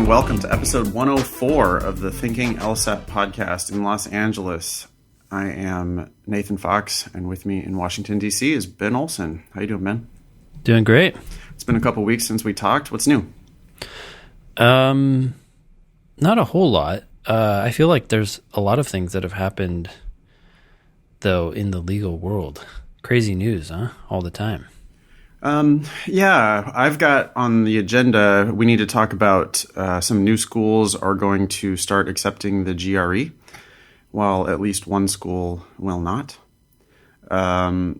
and welcome to episode 104 of the Thinking LSAT podcast in Los Angeles. I am Nathan Fox, and with me in Washington, D.C. is Ben Olson. How you doing, Ben? Doing great. It's been a couple weeks since we talked. What's new? Not a whole lot. I feel like there's a lot of things that have happened, though, in the legal world. Crazy news, huh? All the time. Yeah, I've got on the agenda, we need to talk about some new schools are going to start accepting the GRE, while at least one school will not. I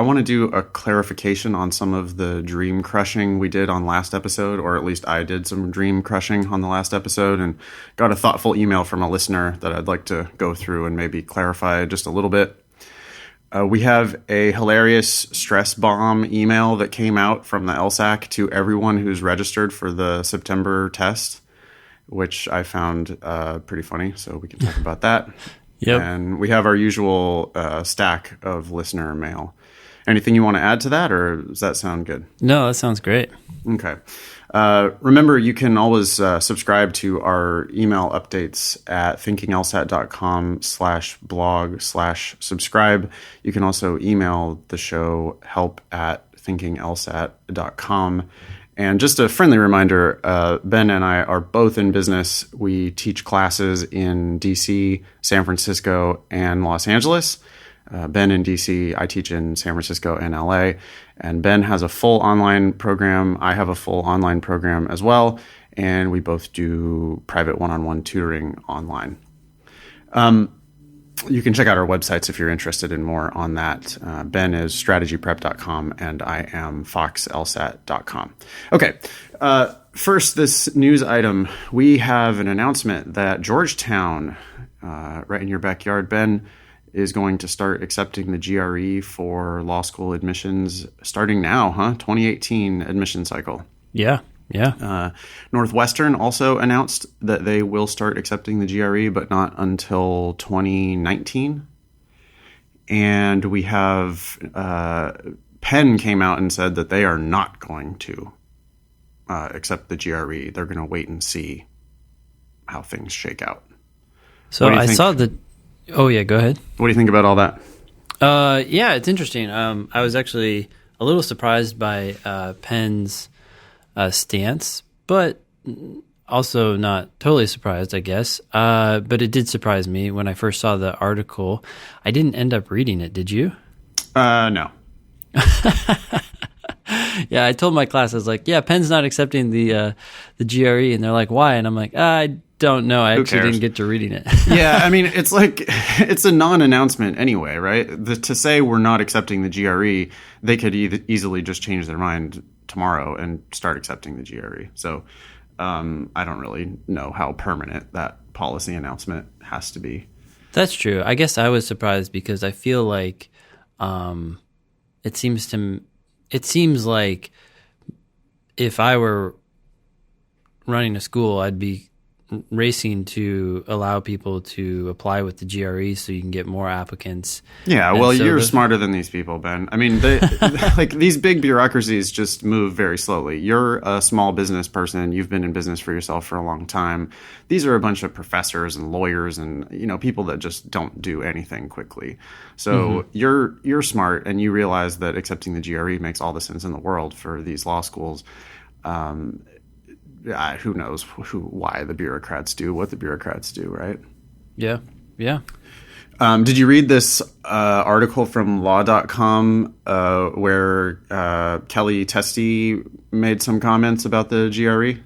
want to do a clarification on some of the dream crushing we did on last episode, or at least I did some dream crushing on the last episode and got a thoughtful email from a listener that I'd like to go through and maybe clarify just a little bit. We have a hilarious stress bomb email that came out from the LSAC to everyone who's registered for the September test, which I found pretty funny, so we can talk about that. Yep. And we have our usual stack of listener mail. Anything you want to add to that, or does that sound good? No, that sounds great. Okay. Remember, you can always subscribe to our email updates at thinkinglsat.com/blog/subscribe. You can also email the show help@thinkinglsat.com. And just a friendly reminder, Ben and I are both in business. We teach classes in DC, San Francisco, and Los Angeles. Ben in DC, I teach in San Francisco and LA. And Ben has a full online program. I have a full online program as well. And we both do private one-on-one tutoring online. You can check out our websites if you're interested in more on that. Ben is strategyprep.com and I am foxlsat.com. Okay. First, this news item. We have an announcement that Georgetown, right in your backyard, Ben, is going to start accepting the GRE for law school admissions starting now, 2018 admission cycle. Yeah. Northwestern also announced that they will start accepting the GRE, but not until 2019. And we have Penn came out and said that they are not going to accept the GRE. They're going to wait and see how things shake out. So I saw the... Oh, yeah, go ahead. What do you think about all that? Yeah, it's interesting. I was actually a little surprised by Penn's stance, but also not totally surprised, I guess. But it did surprise me when I first saw the article. I didn't end up reading it, did you? No. Yeah, I told my class, I was like, yeah, Penn's not accepting the GRE. And they're like, why? And I'm like, I don't know. I actually didn't get to reading it. Yeah, I mean, it's like, it's a non-announcement anyway, right? To say we're not accepting the GRE, they could easily just change their mind tomorrow and start accepting the GRE. So I don't really know how permanent that policy announcement has to be. That's true. I guess I was surprised because I feel like it seems like if I were running a school, I'd be racing to allow people to apply with the GRE so you can get more applicants. Yeah, well, so you're smarter than these people, Ben. I mean, like these big bureaucracies just move very slowly. You're a small business person. You've been in business for yourself for a long time. These are a bunch of professors and lawyers and, people that just don't do anything quickly. So you're smart and you realize that accepting the GRE makes all the sense in the world for these law schools. Who knows why the bureaucrats do what the bureaucrats do, right? Yeah. Did you read this article from law.com where Kelly Testi made some comments about the GRE?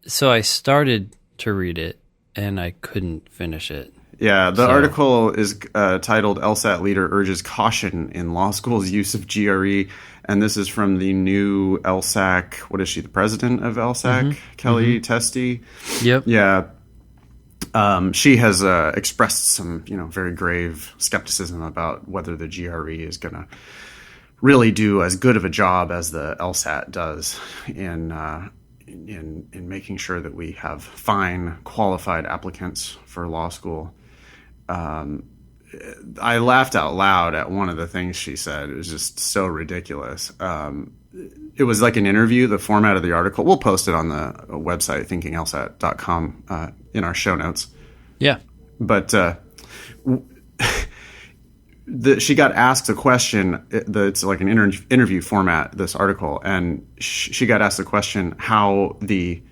So I started to read it, and I couldn't finish it. Yeah, the article is titled LSAT Leader Urges Caution in Law School's Use of GRE. And this is from the new LSAC. What is she, the president of LSAC? Kelly Testi? Yep. Yeah. She has expressed some, very grave skepticism about whether the GRE is going to really do as good of a job as the LSAT does in making sure that we have fine, qualified applicants for law school. I laughed out loud at one of the things she said. It was just so ridiculous. it was like an interview. The format of the article, we'll post it on the website, thinkinglsat.com, in our show notes. Yeah. But she got asked a question. It's like an interview format, this article, and she got asked the question how the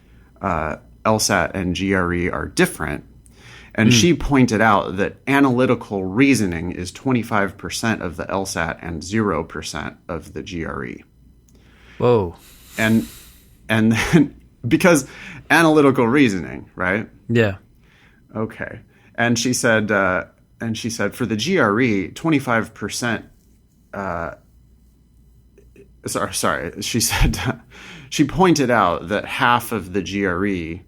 LSAT and GRE are different. And she pointed out that analytical reasoning is 25% of the LSAT and 0% of the GRE. Whoa. And then because analytical reasoning, right? Yeah. Okay. And she said for the GRE, 25%. Sorry. She said she pointed out that half of the GRE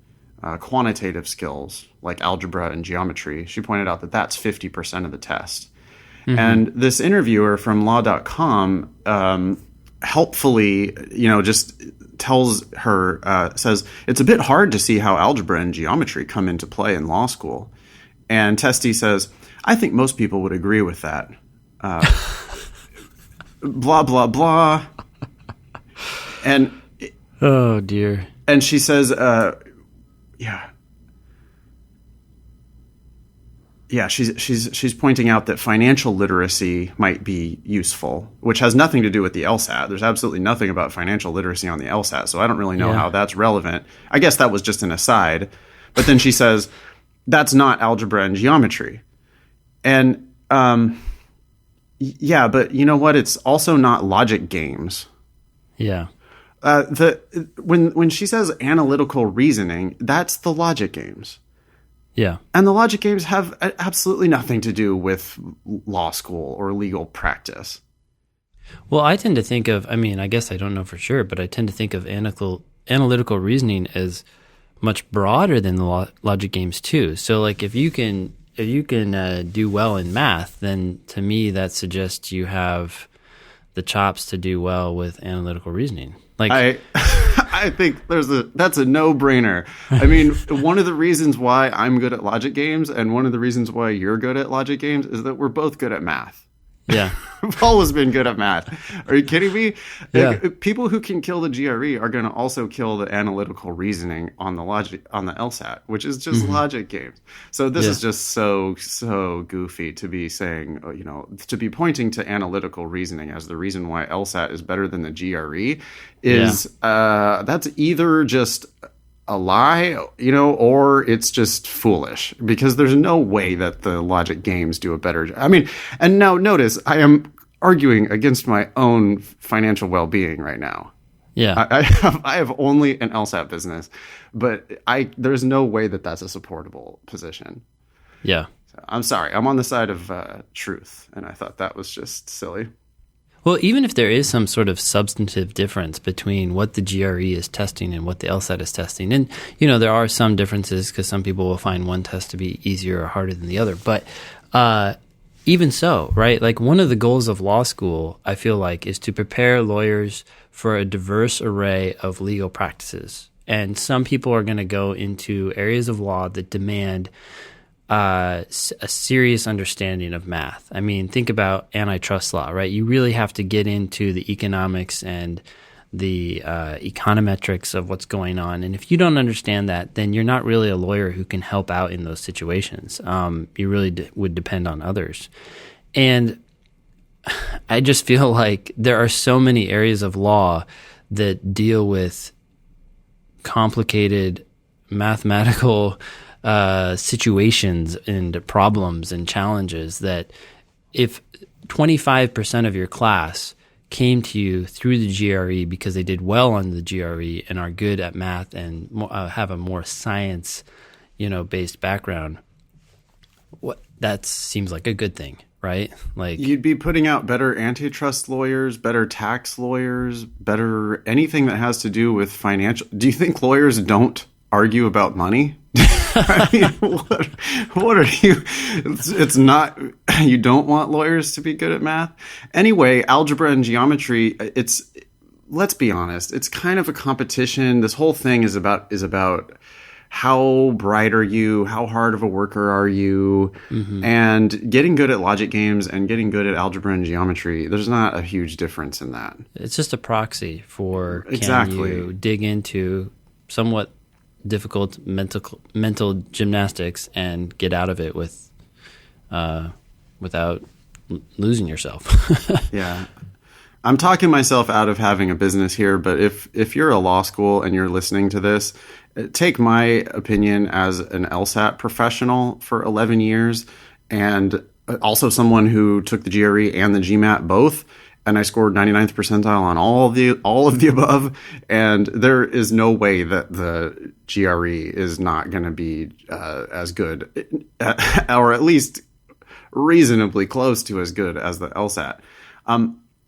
quantitative skills like algebra and geometry, she pointed out that that's 50% of the test. Mm-hmm. And this interviewer from law.com helpfully, just tells her, says, it's a bit hard to see how algebra and geometry come into play in law school. And Testi says, I think most people would agree with that. Blah, blah, blah. And oh, dear. And she says, she's pointing out that financial literacy might be useful, which has nothing to do with the LSAT. There's absolutely nothing about financial literacy on the LSAT, so I don't really know how that's relevant. I guess that was just an aside. But then she says, that's not algebra and geometry. And but you know what? It's also not logic games. Yeah. When she says analytical reasoning, that's the logic games. Yeah. And the logic games have absolutely nothing to do with law school or legal practice. Well, I tend to think of, I guess I don't know for sure, but I tend to think of analytical reasoning as much broader than the logic games too. So like if you can do well in math, then to me that suggests you have the chops to do well with analytical reasoning. Like I think that's a no-brainer. I mean, one of the reasons why I'm good at logic games and one of the reasons why you're good at logic games is that we're both good at math. Yeah. We've always been good at math. Are you kidding me? Yeah. People who can kill the GRE are going to also kill the analytical reasoning on the LSAT, which is just logic games. So this is just so goofy to be saying, to be pointing to analytical reasoning as the reason why LSAT is better than the GRE is that's either just a lie, or it's just foolish, because there's no way that the logic games do a better job. I mean, and now notice I am arguing against my own financial well-being right now. Yeah. I have only an LSAT business, but there's no way that that's a supportable position. Yeah. So I'm sorry. I'm on the side of truth, and I thought that was just silly. Well, even if there is some sort of substantive difference between what the GRE is testing and what the LSAT is testing, and, there are some differences because some people will find one test to be easier or harder than the other. But even so, right, like one of the goals of law school, I feel like, is to prepare lawyers for a diverse array of legal practices. And some people are going to go into areas of law that demand a serious understanding of math. I mean, think about antitrust law, right? You really have to get into the economics and the econometrics of what's going on. And if you don't understand that, then you're not really a lawyer who can help out in those situations. You really would depend on others. And I just feel like there are so many areas of law that deal with complicated mathematical situations and problems and challenges that if 25% of your class came to you through the GRE because they did well on the GRE and are good at math and have a more science, based background, that seems like a good thing, right? Like you'd be putting out better antitrust lawyers, better tax lawyers, better anything that has to do with financial. Do you think lawyers don't argue about money? I mean, what are you? It's not. You don't want lawyers to be good at math. Anyway, algebra and geometry. Let's be honest. It's kind of a competition. This whole thing is about how bright are you? How hard of a worker are you? And getting good at logic games and getting good at algebra and geometry, there's not a huge difference in that. It's just a proxy for Exactly. can you dig into somewhat difficult mental gymnastics and get out of it without losing yourself. Yeah. I'm talking myself out of having a business here, but if you're a law school and you're listening to this, take my opinion as an LSAT professional for 11 years and also someone who took the GRE and the GMAT both, and I scored 99th percentile on all of the above, and there is no way that the GRE is not going to be as good, or at least reasonably close to as good as the LSAT.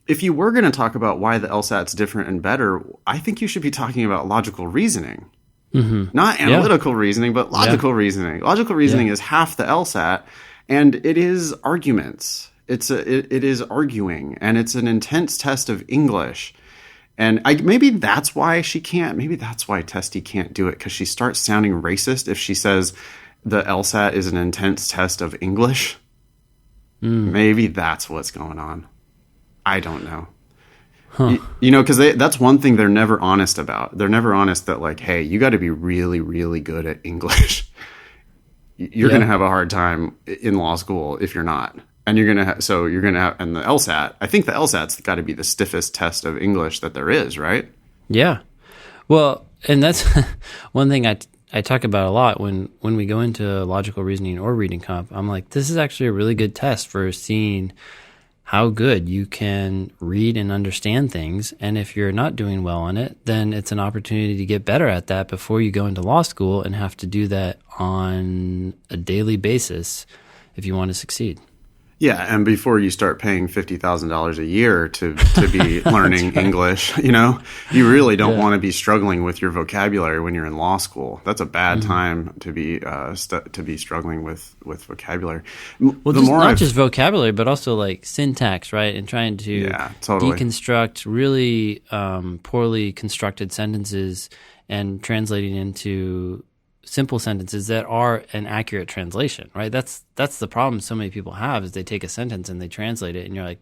If you were going to talk about why the LSAT's different and better, I think you should be talking about logical reasoning. Not analytical reasoning, but logical reasoning. Logical reasoning is half the LSAT, and it is arguments. It is arguing, and it's an intense test of English. And maybe that's why she can't. Maybe that's why Testy can't do it, because she starts sounding racist if she says the LSAT is an intense test of English. Maybe that's what's going on. I don't know. You know, because that's one thing they're never honest about. They're never honest that, like, hey, you got to be really, really good at English. You're going to have a hard time in law school if you're not. And you're going to have, and the LSAT, I think the LSAT's got to be the stiffest test of English that there is, right? Yeah. Well, and that's one thing I talk about a lot when we go into logical reasoning or reading comp. I'm like, this is actually a really good test for seeing how good you can read and understand things. And if you're not doing well on it, then it's an opportunity to get better at that before you go into law school and have to do that on a daily basis if you want to succeed. Yeah, and before you start paying $50,000 a year to be learning English, you know, you really don't want to be struggling with your vocabulary when you're in law school. That's a bad time to be struggling with vocabulary. Well, not just vocabulary, but also like syntax, right? And trying to deconstruct really poorly constructed sentences and translating into simple sentences that are an accurate translation, right? That's the problem so many people have, is they take a sentence and they translate it and you're like,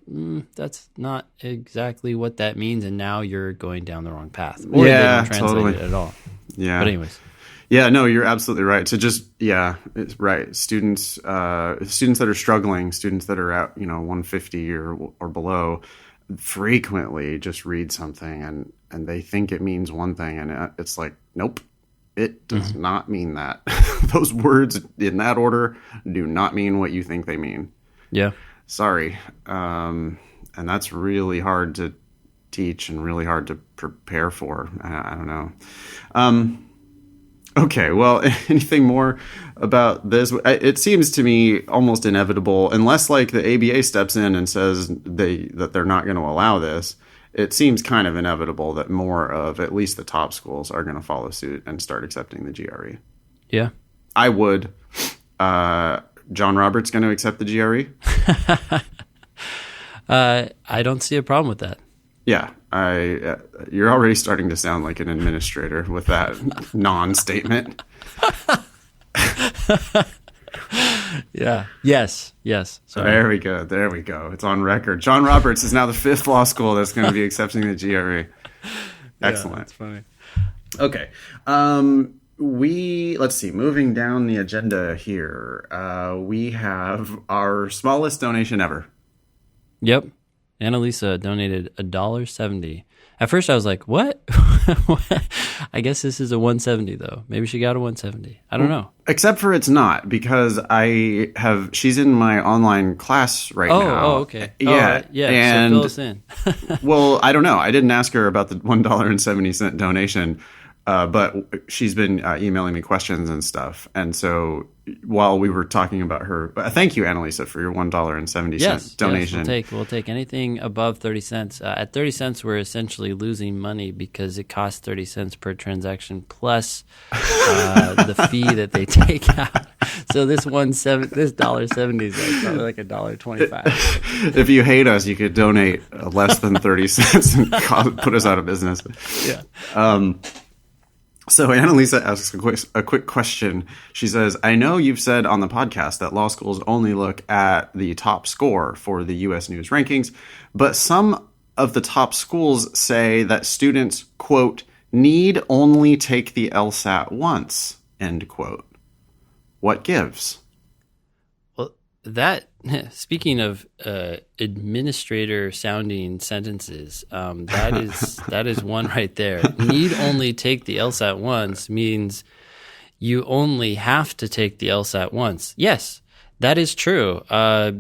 that's not exactly what that means, and now you're going down the wrong path. Or they don't translate it at all. Yeah. But anyways. Yeah, no, you're absolutely right. So it's right. Students that are struggling, students that are at, 150 or below, frequently just read something and they think it means one thing, and it's like, nope. It does not mean that. Those words in that order do not mean what you think they mean. Yeah. Sorry. And that's really hard to teach and really hard to prepare for. I don't know. Okay, well, anything more about this? It seems to me almost inevitable, unless like the ABA steps in and says that they're not going to allow this. It seems kind of inevitable that more of at least the top schools are going to follow suit and start accepting the GRE. Yeah. I would. John Roberts going to accept the GRE? I don't see a problem with that. Yeah. You're already starting to sound like an administrator with that non-statement. Yeah. Yes. Sorry. There we go. It's on record. John Roberts is now the 5th law school that's going to be accepting the GRE. Excellent. Yeah, that's funny. Okay. Let's see. Moving down the agenda here, we have our smallest donation ever. Yep. Annalisa donated $1.70. At first I was like, what? I guess this is a 170 though. Maybe she got a 170. I don't know. Except for it's not, because she's in my online class right now. Oh, okay. Yeah. Yeah. And, so fill us in. Well, I don't know. I didn't ask her about the $1.70 donation, but she's been emailing me questions and stuff. And so while we were talking about her, thank you, Annalisa, for your $1.70 donation. Yes, we'll take anything above 30 cents. At 30 cents, we're essentially losing money because it costs 30 cents per transaction plus the fee that they take out. So this $1.70 is probably like $1.25. If you hate us, you could donate less than 30 cents and put us out of business. Yeah. So Annalisa asks a quick question. She says, I know you've said on the podcast that law schools only look at the top score for the U.S. News rankings, but some of the top schools say that students, quote, need only take the LSAT once, end quote. What gives? Well, that, speaking of administrator sounding sentences, that is one right there. Need only take the LSAT once means you only have to take the LSAT once. Yes, that is true.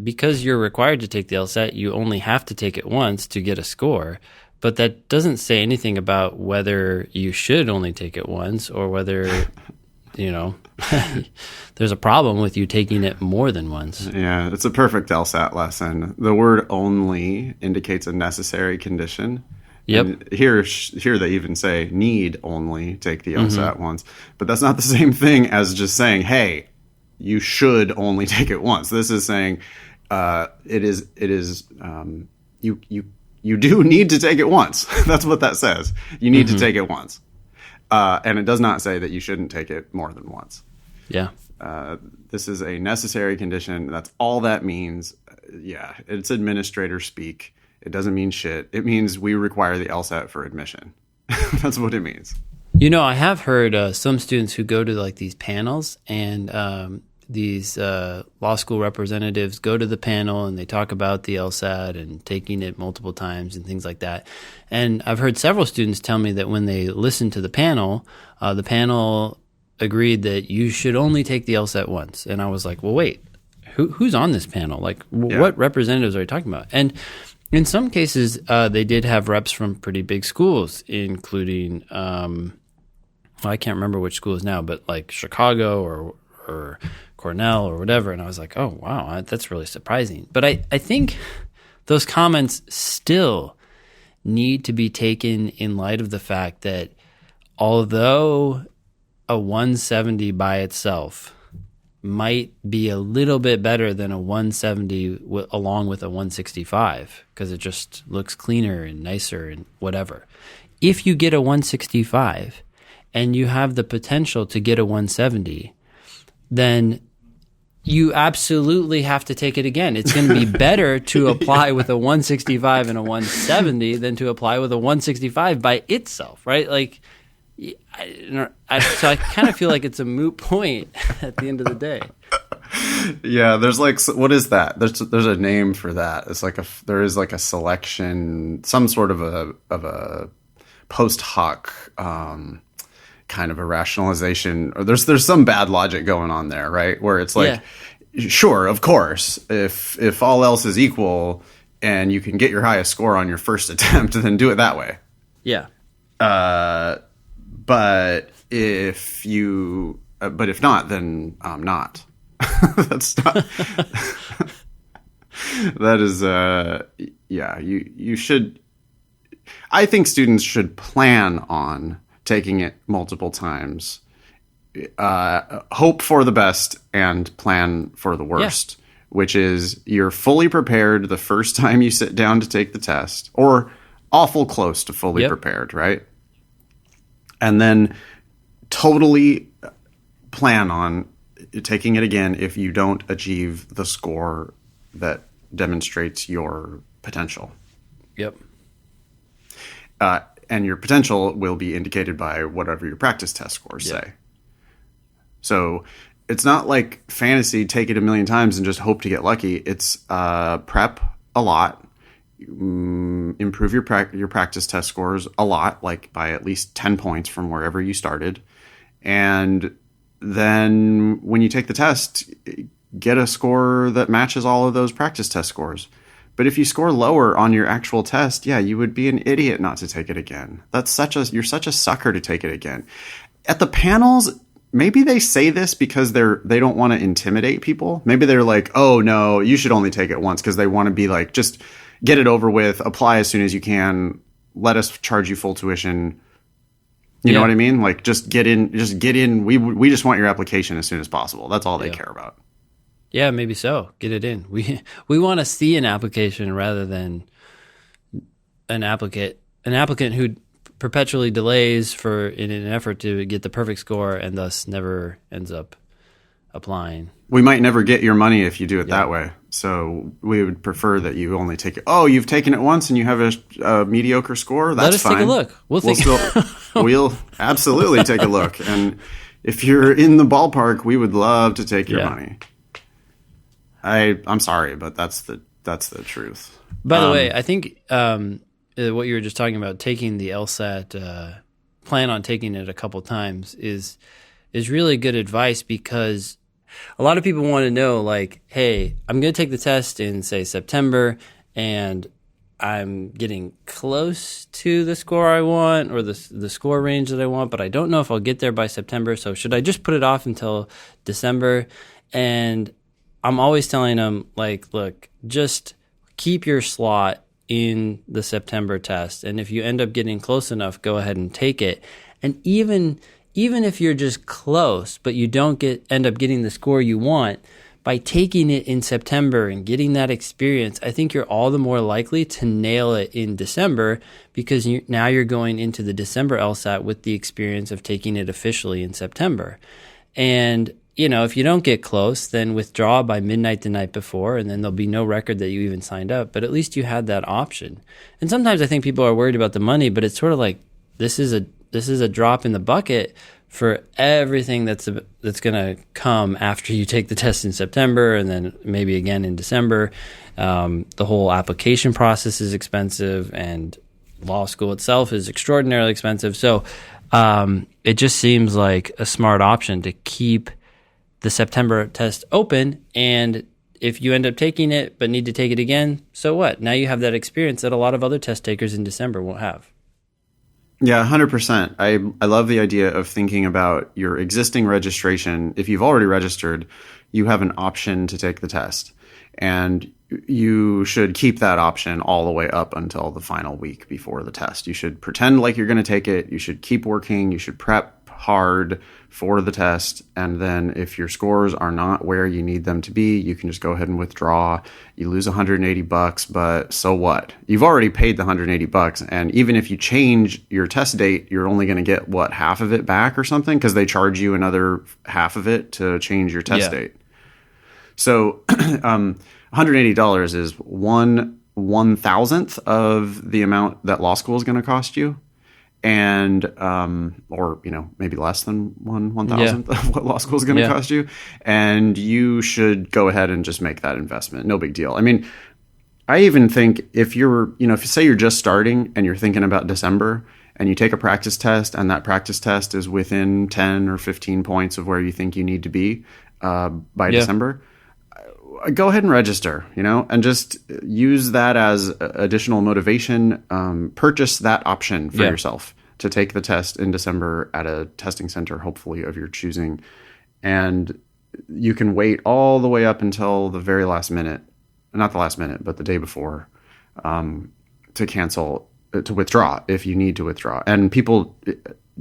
Because you're required to take the LSAT, you only have to take it once to get a score. But that doesn't say anything about whether you should only take it once or whether, there's a problem with you taking it more than once. Yeah, it's a perfect LSAT lesson. The word only indicates a necessary condition. Yep. And here they even say need only take the LSAT once. But that's not the same thing as just saying, hey, you should only take it once. This is saying you do need to take it once. That's what that says. You need to take it once. And it does not say that you shouldn't take it more than once. Yeah. This is a necessary condition. That's all that means. Yeah, it's administrator speak. It doesn't mean shit. It means we require the LSAT for admission. That's what it means. I have heard some students who go to like these panels, and these law school representatives go to the panel and they talk about the LSAT and taking it multiple times and things like that. And I've heard several students tell me that when they listened to the panel agreed that you should only take the LSAT once. And I was like, well, wait, who's on this panel? Like, what representatives are you talking about? And in some cases, they did have reps from pretty big schools, including, I can't remember which schools now, but like Chicago or Cornell or whatever. And I was like, oh, wow, that's really surprising. But I think those comments still need to be taken in light of the fact that although a 170 by itself might be a little bit better than a 170 along with a 165 because it just looks cleaner and nicer and whatever. If you get a 165 and you have the potential to get a 170, then you absolutely have to take it again. It's going to be better to apply with a 165 and a 170 than to apply with a 165 by itself, right? Like, so I kind of feel like it's a moot point at the end of the day. Yeah, there's like, what is that? There's a name for that. It's like there is like a selection, some sort of a post hoc kind of a rationalization, or there's some bad logic going on there, right? Where it's like, sure, of course, if all else is equal and you can get your highest score on your first attempt, then do it that way. Yeah. But if not, then not. That's not. That is, you should. I think students should plan on taking it multiple times. Hope for the best and plan for the worst, which is you're fully prepared the first time you sit down to take the test, or awful close to fully prepared, right? And then totally plan on taking it again if you don't achieve the score that demonstrates your potential. Yep. And your potential will be indicated by whatever your practice test scores say. So it's not like fantasy, take it a million times and just hope to get lucky. It's prep a lot, improve your practice test scores a lot, like by at least 10 points from wherever you started. And then when you take the test, get a score that matches all of those practice test scores. But if you score lower on your actual test, you would be an idiot not to take it again. You're such a sucker to take it again. At the panels, maybe they say this because they don't want to intimidate people. Maybe they're like, oh no, you should only take it once, because they want to be like, just get it over with, apply as soon as you can, let us charge you full tuition. You know what I mean? Like, just get in. We just want your application as soon as possible. That's all they care about. Yeah, maybe so. Get it in. We want to see an application rather than an applicant who perpetually delays in an effort to get the perfect score, and thus never ends up applying. We might never get your money if you do it that way. So we would prefer that you only take it. Oh, you've taken it once and you have a mediocre score? That's fine. Let us take a look. We'll absolutely take a look. And if you're in the ballpark, we would love to take your money. I'm sorry, but that's the truth. By the way, I think what you were just talking about, taking the LSAT, plan on taking it a couple times, is really good advice, because a lot of people want to know, like, hey, I'm going to take the test in, say, September, and I'm getting close to the score I want, or the score range that I want, but I don't know if I'll get there by September. So should I just put it off until December? And I'm always telling them, like, look, just keep your slot in the September test. And if you end up getting close enough, go ahead and take it. And even if you're just close, but you don't end up getting the score you want, by taking it in September and getting that experience, I think you're all the more likely to nail it in December, because now you're going into the December LSAT with the experience of taking it officially in September. And, if you don't get close, then withdraw by midnight the night before, and then there'll be no record that you even signed up. But at least you had that option. And sometimes I think people are worried about the money, but it's sort of like, this is a drop in the bucket for everything that's going to come after you take the test in September, and then maybe again in December. The whole application process is expensive, and law school itself is extraordinarily expensive. So it just seems like a smart option to keep the September test open. And if you end up taking it but need to take it again, so what? Now you have that experience that a lot of other test takers in December won't have. Yeah, 100%. I love the idea of thinking about your existing registration. If you've already registered, you have an option to take the test. And you should keep that option all the way up until the final week before the test. You should pretend like you're going to take it. You should keep working. You should prep hard for the test. And then if your scores are not where you need them to be, you can just go ahead and withdraw. You lose $180, but so what? You've already paid the $180. And even if you change your test date, you're only going to get half of it back or something, because they charge you another half of it to change your test date. So $180 is 1/1000th of the amount that law school is going to cost you. And or maybe less than 1/1000th of what law school is going to cost you, and you should go ahead and just make that investment. No big deal. I mean, I even think if you're if you say you're just starting and you're thinking about December, and you take a practice test, and that practice test is within 10 or 15 points of where you think you need to be by December, go ahead and register, and just use that as additional motivation. Purchase that option for yourself to take the test in December at a testing center, hopefully of your choosing. And you can wait all the way up until the very last minute, not the last minute, but the day before, to cancel, to withdraw if you need to withdraw. And people,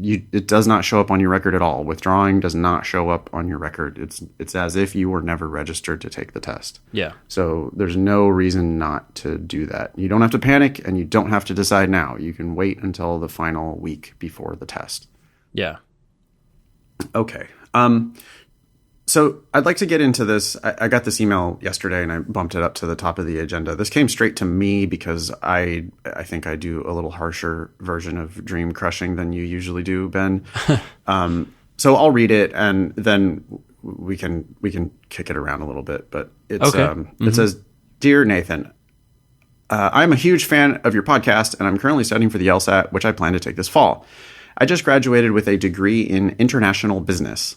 it does not show up on your record at all. Withdrawing does not show up on your record. It's as if you were never registered to take the test. Yeah. So there's no reason not to do that. You don't have to panic, and you don't have to decide now. You can wait until the final week before the test. Yeah. Okay. So I'd like to get into this. I got this email yesterday, and I bumped it up to the top of the agenda. This came straight to me because I think I do a little harsher version of dream crushing than you usually do, Ben. So I'll read it, and then we can kick it around a little bit. But it's It says, "Dear Nathan, I'm a huge fan of your podcast, and I'm currently studying for the LSAT, which I plan to take this fall. I just graduated with a degree in international business.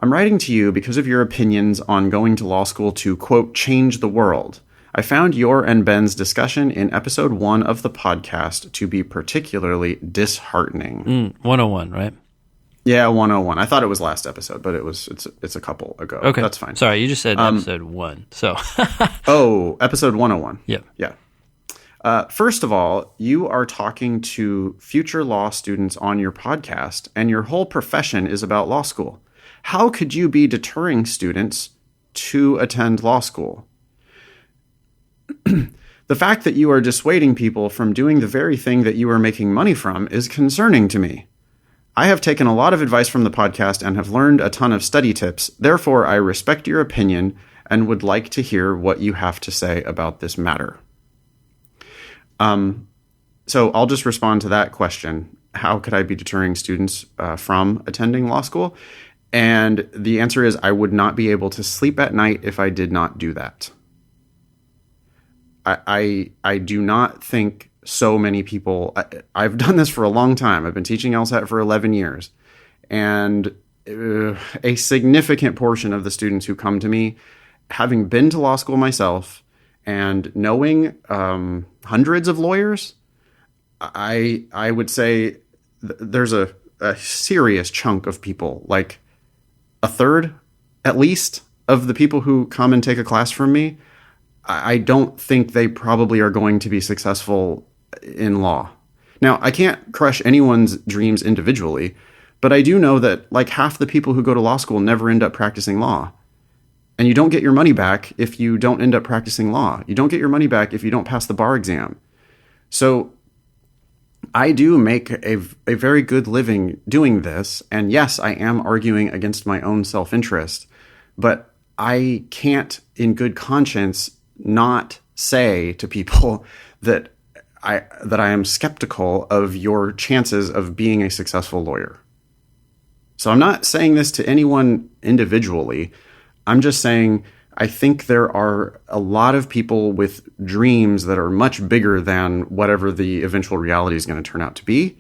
I'm writing to you because of your opinions on going to law school to, quote, change the world. I found your and Ben's discussion in episode 1 of the podcast to be particularly disheartening." 101, right? Yeah, 101. I thought it was last episode, but it's a couple ago. Okay. That's fine. Sorry, you just said episode 1. So episode 101. Yep. Yeah. First of all, you are talking to future law students on your podcast, and your whole profession is about law school. How could you be deterring students to attend law school? The fact that you are dissuading people from doing the very thing that you are making money from is concerning to me. I have taken a lot of advice from the podcast and have learned a ton of study tips. Therefore, I respect your opinion and would like to hear what you have to say about this matter. So I'll just respond to that question. How could I be deterring students from attending law school? And the answer is I would not be able to sleep at night if I did not do that. I do not think so many people. I've done this for a long time. I've been teaching LSAT for 11 years. And a significant portion of the students who come to me, having been to law school myself and knowing hundreds of lawyers, I would say there's a serious chunk of people, like a third at least of the people who come and take a class from me, I don't think they probably are going to be successful in law. Now, I can't crush anyone's dreams individually, but I do know that like half the people who go to law school never end up practicing law. And you don't get your money back if you don't end up practicing law. You don't get your money back if you don't pass the bar exam. So I do make a very good living doing this. And yes, I am arguing against my own self-interest, but I can't in good conscience not say to people that I am skeptical of your chances of being a successful lawyer. So I'm not saying this to anyone individually. I'm just saying I think there are a lot of people with dreams that are much bigger than whatever the eventual reality is going to turn out to be.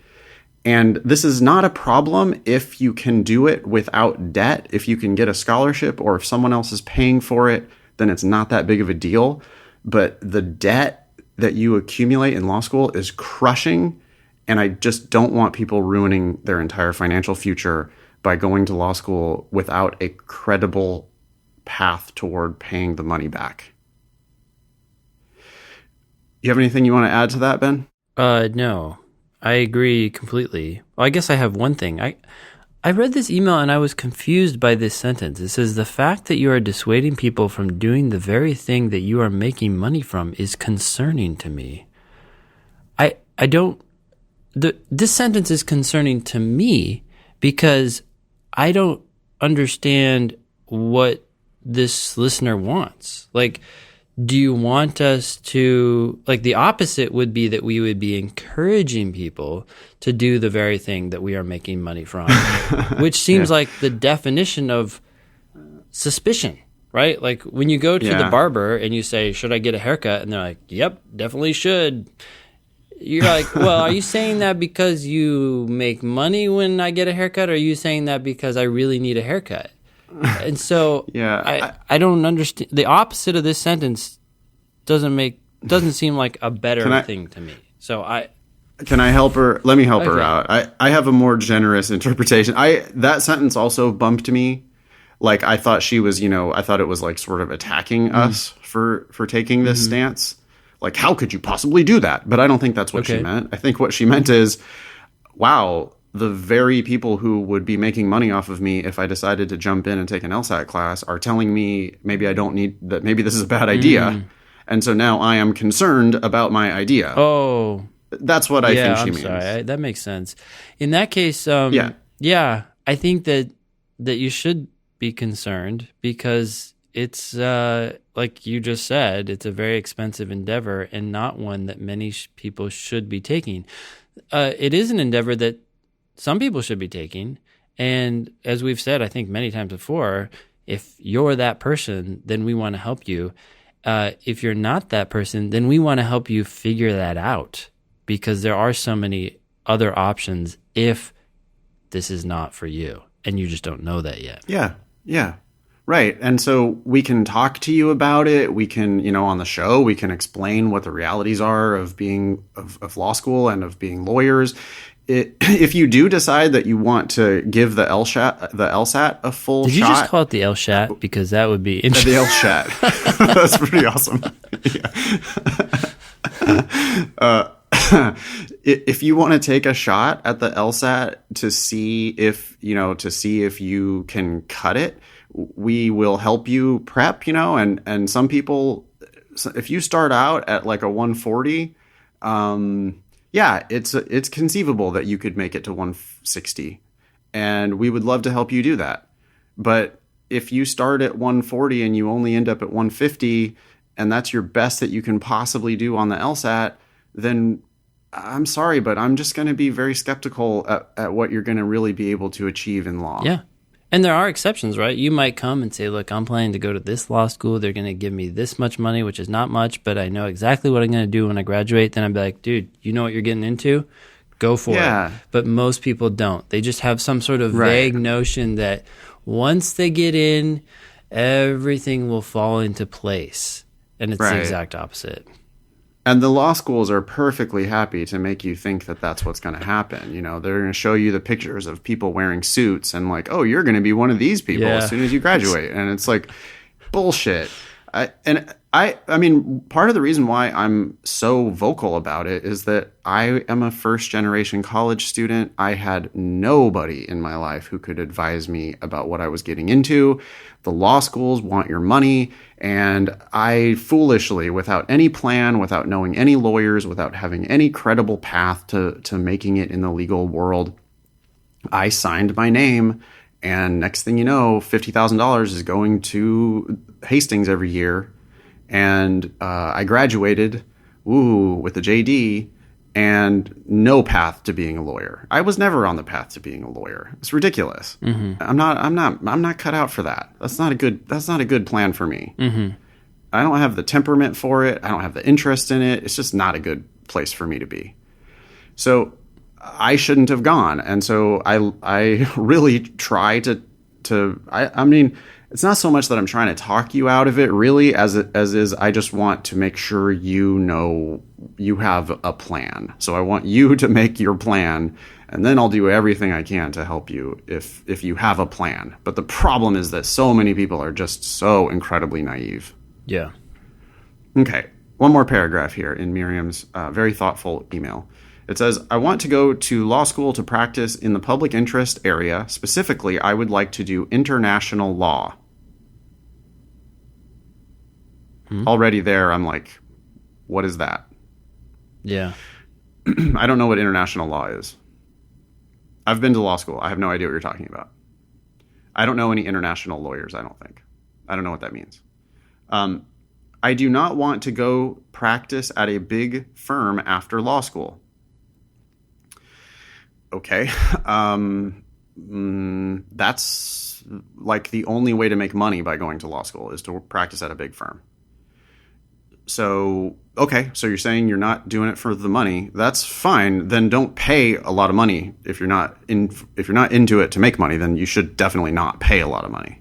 And this is not a problem if you can do it without debt. If you can get a scholarship or if someone else is paying for it, then it's not that big of a deal. But the debt that you accumulate in law school is crushing. And I just don't want people ruining their entire financial future by going to law school without a credible path toward paying the money back. You have anything you want to add to that, Ben? No, I agree completely. Well, I guess I have one thing. I read this email and I was confused by this sentence. It says, the fact that you are dissuading people from doing the very thing that you are making money from is concerning to me. This sentence is concerning to me because I don't understand what this listener wants. Like, do you want us to, like, the opposite would be that we would be encouraging people to do the very thing that we are making money from, which seems like the definition of suspicion, right? Like when you go to the barber and you say, should I get a haircut? And they're like, yep, definitely should. You're like, well, are you saying that because you make money when I get a haircut? Or are you saying that because I really need a haircut? And so I don't understand. The opposite of this sentence doesn't seem like a better thing to me. So can I help her? Let me help her out. I have a more generous interpretation. That sentence also bumped me. Like I thought she was, I thought it was like sort of attacking us for taking this stance. Like, how could you possibly do that? But I don't think that's what she meant. I think what she meant is, wow, the very people who would be making money off of me if I decided to jump in and take an LSAT class are telling me maybe I don't need that. Maybe this is a bad idea. And so now I am concerned about my idea. Oh, that's what I think she means. Sorry. That makes sense. In that case, I think that you should be concerned because it's like you just said, it's a very expensive endeavor and not one that many people should be taking. It is an endeavor that some people should be taking. And as we've said, I think many times before, if you're that person, then we want to help you. If you're not that person, then we want to help you figure that out because there are so many other options if this is not for you and you just don't know that yet. Yeah. Right. And so we can talk to you about it. We can, on the show, we can explain what the realities are of being of law school and of being lawyers. If you do decide that you want to give the LSAT a full shot. Did you just call it the LSAT? Because that would be interesting. The LSAT. That's pretty awesome. If you want to take a shot at the LSAT to see if you can cut it, we will help you prep, and some people if you start out at like a 140, yeah, it's conceivable that you could make it to 160, and we would love to help you do that. But if you start at 140 and you only end up at 150, and that's your best that you can possibly do on the LSAT, then I'm sorry, but I'm just going to be very skeptical at what you're going to really be able to achieve in law. Yeah. And there are exceptions, right? You might come and say, look, I'm planning to go to this law school. They're going to give me this much money, which is not much, but I know exactly what I'm going to do when I graduate. Then I'd be like, dude, you know what you're getting into? Go for it. But most people don't. They just have some sort of vague notion that once they get in, everything will fall into place. And it's the exact opposite. And the law schools are perfectly happy to make you think that that's what's going to happen. You know, they're going to show you the pictures of people wearing suits and like, oh, you're going to be one of these people as soon as you graduate. And it's like bullshit. I mean, part of the reason why I'm so vocal about it is that I am a first generation college student. I had nobody in my life who could advise me about what I was getting into. The law schools want your money. And I foolishly, without any plan, without knowing any lawyers, without having any credible path to making it in the legal world, I signed my name. And next thing you know, $50,000 is going to Hastings every year. And I graduated, with a JD and no path to being a lawyer. I was never on the path to being a lawyer. It's ridiculous. Mm-hmm. I'm not cut out for that. That's not a good plan for me. Mm-hmm. I don't have the temperament for it. I don't have the interest in it. It's just not a good place for me to be. So I shouldn't have gone. And so I really try to I mean, it's not so much that I'm trying to talk you out of it, really, as is I just want to make sure you know you have a plan. So I want you to make your plan, and then I'll do everything I can to help you if you have a plan. But the problem is that so many people are just so incredibly naive. Yeah. Okay, one more paragraph here in Miriam's very thoughtful email. It says, I want to go to law school to practice in the public interest area. Specifically, I would like to do international law. Already there, I'm like, what is that? Yeah. I don't know what international law is. I've been to law school. I have no idea what you're talking about. I don't know any international lawyers, I don't think. I don't know what that means. I do not want to go practice at a big firm after law school. Okay. That's like the only way to make money by going to law school is to practice at a big firm. So, okay. So you're saying you're not doing it for the money. That's fine. Then don't pay a lot of money. If you're not into it to make money, then you should definitely not pay a lot of money.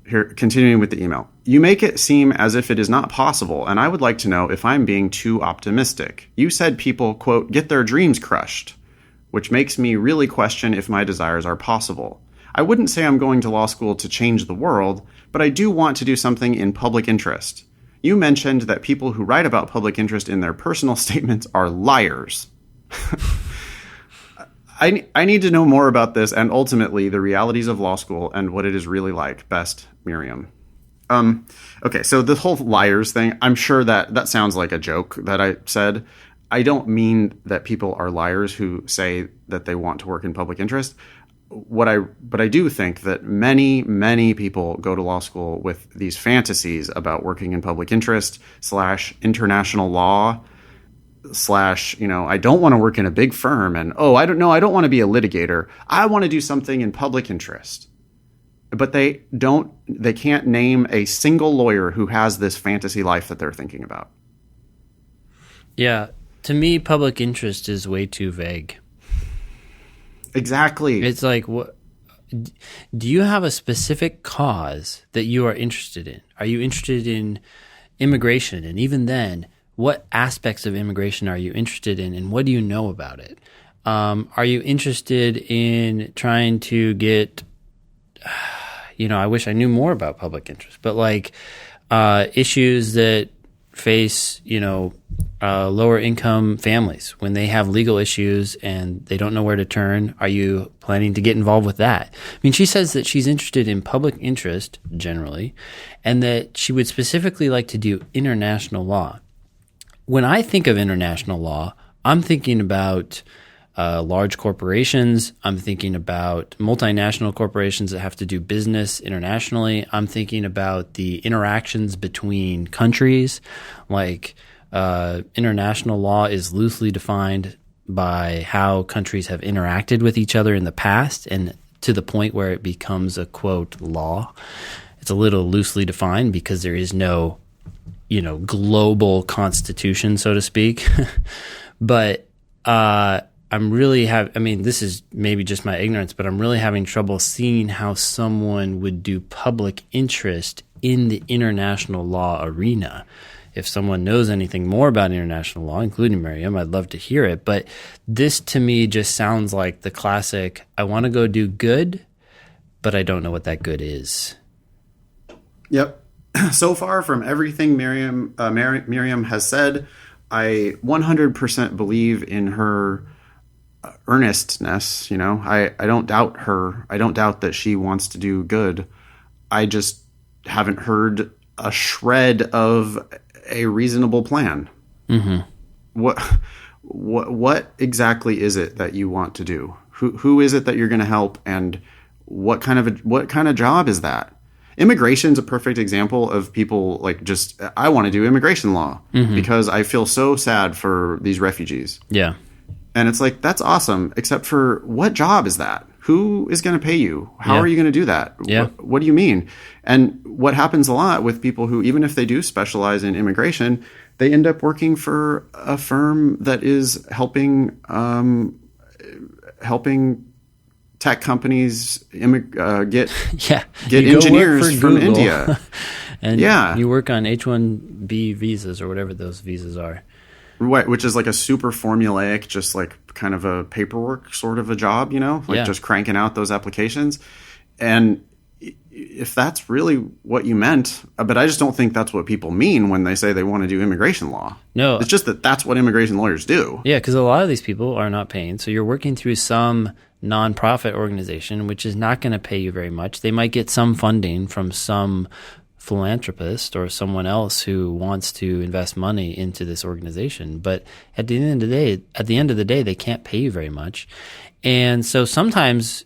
Here, continuing with the email. You make it seem as if it is not possible, and I would like to know if I'm being too optimistic. You said people, quote, get their dreams crushed, which makes me really question if my desires are possible. I wouldn't say I'm going to law school to change the world, but I do want to do something in public interest. You mentioned that people who write about public interest in their personal statements are liars. I need to know more about this and ultimately the realities of law school and what it is really like. Best, Miriam. Okay, so the whole liars thing, I'm sure that sounds like a joke that I said. I don't mean that people are liars who say that they want to work in public interest. But I do think that many, many people go to law school with these fantasies about working in public interest / international law / I don't want to work in a big firm and, I don't want to be a litigator. I want to do something in public interest. But they can't name a single lawyer who has this fantasy life that they're thinking about. Yeah. To me, public interest is way too vague. Exactly. It's like, what? Do you have a specific cause that you are interested in? Are you interested in immigration? And even then, what aspects of immigration are you interested in, and what do you know about it? Are you interested in trying to get, I wish I knew more about public interest, but like issues that face, lower income families when they have legal issues and they don't know where to turn? Are you planning to get involved with that? I mean, she says that she's interested in public interest generally, and that she would specifically like to do international law. When I think of international law, I'm thinking about large corporations. I'm thinking about multinational corporations that have to do business internationally. I'm thinking about the interactions between countries. Like international law is loosely defined by how countries have interacted with each other in the past, and to the point where it becomes a, quote, law. It's a little loosely defined because there is no, global constitution, so to speak. But this is maybe just my ignorance, but I'm really having trouble seeing how someone would do public interest in the international law arena. If someone knows anything more about international law, including Miriam, I'd love to hear it. But this to me just sounds like the classic, I want to go do good, but I don't know what that good is. Yep. So far from everything Miriam has said, I 100% believe in her earnestness. I don't doubt her. I don't doubt that she wants to do good. I just haven't heard a shred of a reasonable plan. Mm-hmm. What exactly is it that you want to do? Who is it that you're going to help, and what kind of job is that? Immigration's a perfect example of people I want to do immigration law because I feel so sad for these refugees. Yeah. And it's like, that's awesome, except for what job is that? Who is going to pay you? How are you going to do that? Yeah. What do you mean? And what happens a lot with people who, even if they do specialize in immigration, they end up working for a firm that is helping tech companies get engineers from India. And you work on H-1B visas or whatever those visas are. Right, which is like a super formulaic, just like kind of a paperwork sort of a job, just cranking out those applications. And if that's really what you meant, but I just don't think that's what people mean when they say they want to do immigration law. No. It's just that that's what immigration lawyers do. Yeah, because a lot of these people are not paying. So you're working through some nonprofit organization, which is not going to pay you very much. They might get some funding from some philanthropist or someone else who wants to invest money into this organization. But at the end of the day, they can't pay you very much. And so sometimes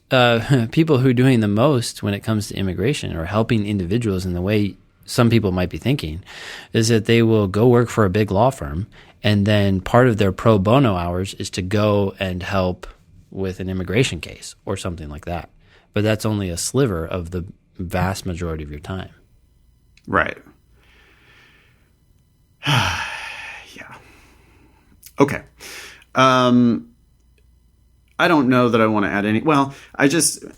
people who are doing the most when it comes to immigration or helping individuals in the way some people might be thinking is that they will go work for a big law firm, and then part of their pro bono hours is to go and help with an immigration case or something like that. But that's only a sliver of the vast majority of your time. Right. Yeah. Okay. I don't know that I want to add any. Well,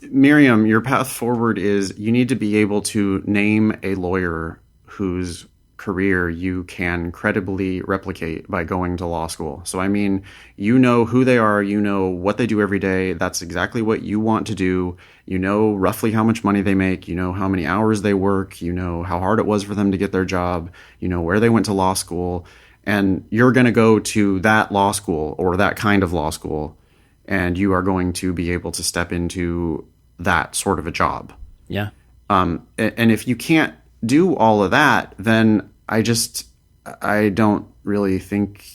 Miriam, your path forward is you need to be able to name a lawyer whose career you can credibly replicate by going to law school. So, I mean, you know who they are, you know what they do every day. That's exactly what you want to do. You know roughly how much money they make. You know how many hours they work. You know how hard it was for them to get their job. You know where they went to law school. And you're going to go to that law school or that kind of law school, and you are going to be able to step into that sort of a job. Yeah. And if you can't do all of that, then I don't really think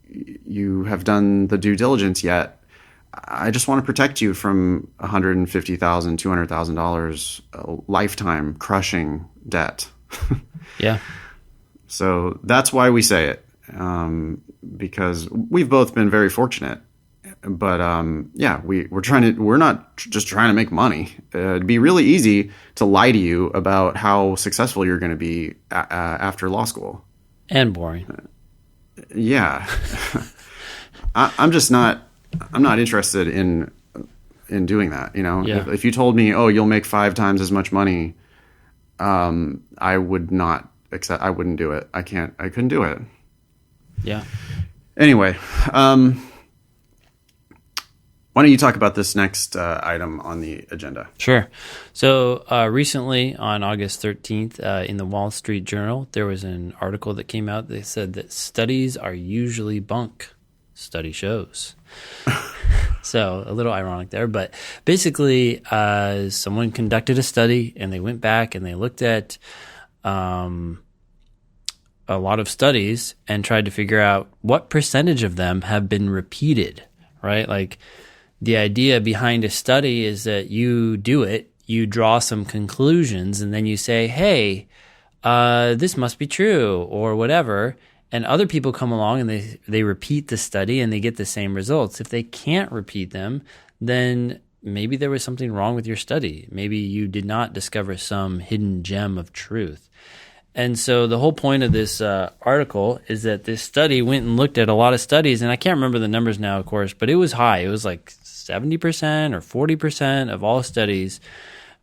you have done the due diligence yet. I just want to protect you from $150,000, $200,000 lifetime crushing debt. Yeah. So that's why we say it, because we've both been very fortunate. But we're not just trying to make money. It'd be really easy to lie to you about how successful you're going to be after law school. And boring. Yeah. I'm not interested in doing that. Yeah. If you told me, oh, you'll make 5 times as much money, I would not accept. I wouldn't do it. I couldn't do it. Yeah. Anyway, Why don't you talk about this next item on the agenda? Sure. So recently, on August 13th, in the Wall Street Journal, there was an article that came out that said that studies are usually bunk. Study shows. So a little ironic there, but basically someone conducted a study and they went back and they looked at a lot of studies and tried to figure out what percentage of them have been repeated, right? Like the idea behind a study is that you do it, you draw some conclusions, and then you say, hey, this must be true or whatever. And other people come along and they repeat the study and they get the same results. If they can't repeat them, then maybe there was something wrong with your study. Maybe you did not discover some hidden gem of truth. And so the whole point of this article is that this study went and looked at a lot of studies, and I can't remember the numbers now, of course, but it was high. It was like 70% or 40% of all studies,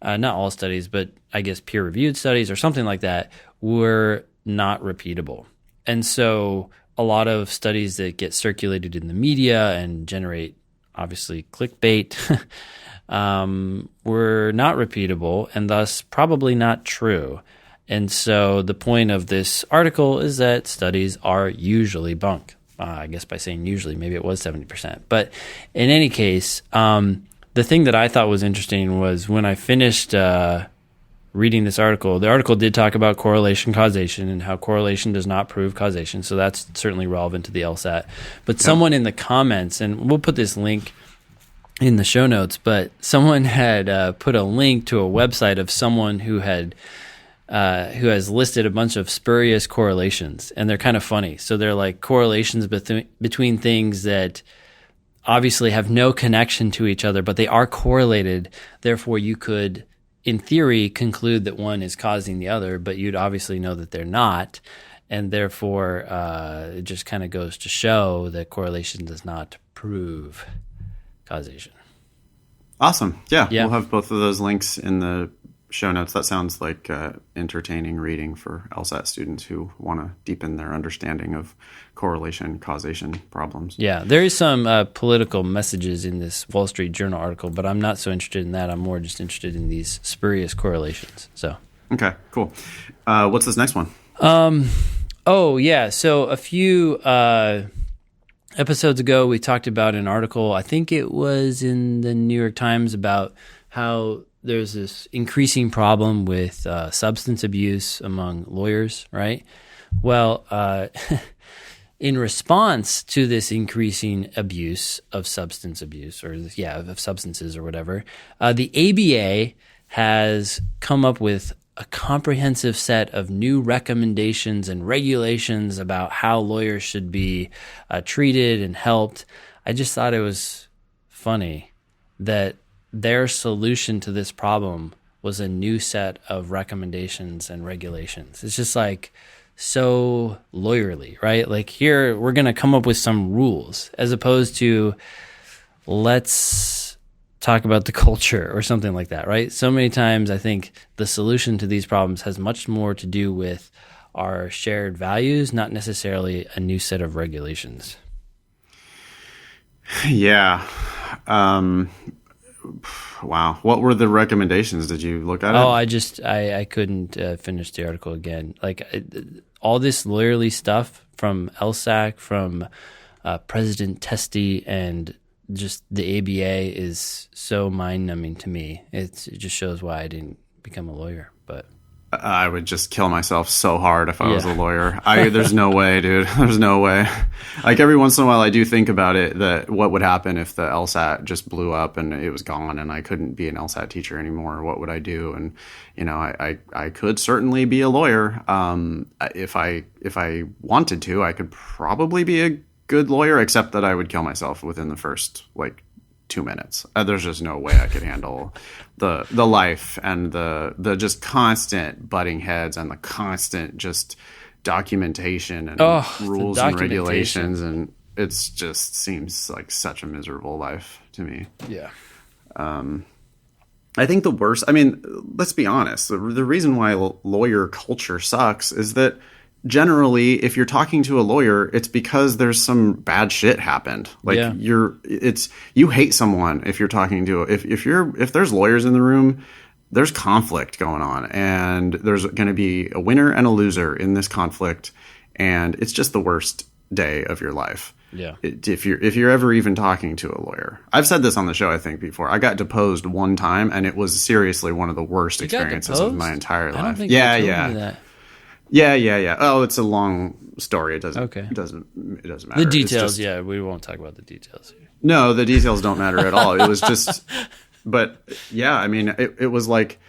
not all studies, but I guess peer-reviewed studies or something like that, were not repeatable. And so a lot of studies that get circulated in the media and generate, obviously, clickbait were not repeatable and thus probably not true. And so the point of this article is that studies are usually bunk. I guess by saying usually, maybe it was 70%. But in any case, the thing that I thought was interesting was when I finished reading this article, the article did talk about correlation causation and how correlation does not prove causation. So that's certainly relevant to the LSAT. But someone in the comments, and we'll put this link in the show notes, but someone had put a link to a website of someone who has listed a bunch of spurious correlations, and they're kind of funny. So they're like correlations between things that obviously have no connection to each other, but they are correlated. Therefore, you could, in theory, conclude that one is causing the other, but you'd obviously know that they're not. And therefore, it just kind of goes to show that correlation does not prove causation. Awesome. Yeah, we'll have both of those links in the show notes. That sounds like entertaining reading for LSAT students who want to deepen their understanding of correlation, causation problems. Yeah, there is some political messages in this Wall Street Journal article, but I'm not so interested in that. I'm more just interested in these spurious correlations. So okay, cool. What's this next one? So a few episodes ago, we talked about an article, I think it was in the New York Times, about how there's this increasing problem with substance abuse among lawyers, right? Well, in response to this increasing abuse of substance abuse, of substances or whatever, the ABA has come up with a comprehensive set of new recommendations and regulations about how lawyers should be treated and helped. I just thought it was funny that their solution to this problem was a new set of recommendations and regulations. It's just like so lawyerly, right? Like here, we're going to come up with some rules as opposed to let's talk about the culture or something like that, right? So many times I think the solution to these problems has much more to do with our shared values, not necessarily a new set of regulations. Yeah. Wow. What were the recommendations? Did you look at it? I couldn't finish the article again. Like all this lawyerly stuff from LSAC, from President Testy, and just the ABA is so mind-numbing to me. It just shows why I didn't become a lawyer. But I would just kill myself so hard if I was a lawyer. There's no way, dude. There's no way. Like every once in a while I do think about it, that what would happen if the LSAT just blew up and it was gone and I couldn't be an LSAT teacher anymore. What would I do? And, I could certainly be a lawyer. If I wanted to, I could probably be a good lawyer, except that I would kill myself within the first 2 minutes. There's just no way I could handle the life and the just constant butting heads and the constant just documentation and rules and regulations, and it's just seems like such a miserable life to me. Yeah. I think the worst, let's be honest, the reason why lawyer culture sucks is that generally, if you're talking to a lawyer, it's because there's some bad shit happened. Like Yeah. you hate someone if you're talking to if there's lawyers in the room, there's conflict going on, and there's going to be a winner and a loser in this conflict, and it's just the worst day of your life. Yeah. If you're ever even talking to a lawyer. I've said this on the show, I think, before. I got deposed one time, and it was seriously one of the worst experiences of my entire life. I don't think you told me that. Yeah. Oh, it's a long story. It doesn't matter. The details, we won't talk about the details here. No, the details don't matter at all. It was just, but yeah, I mean, it was like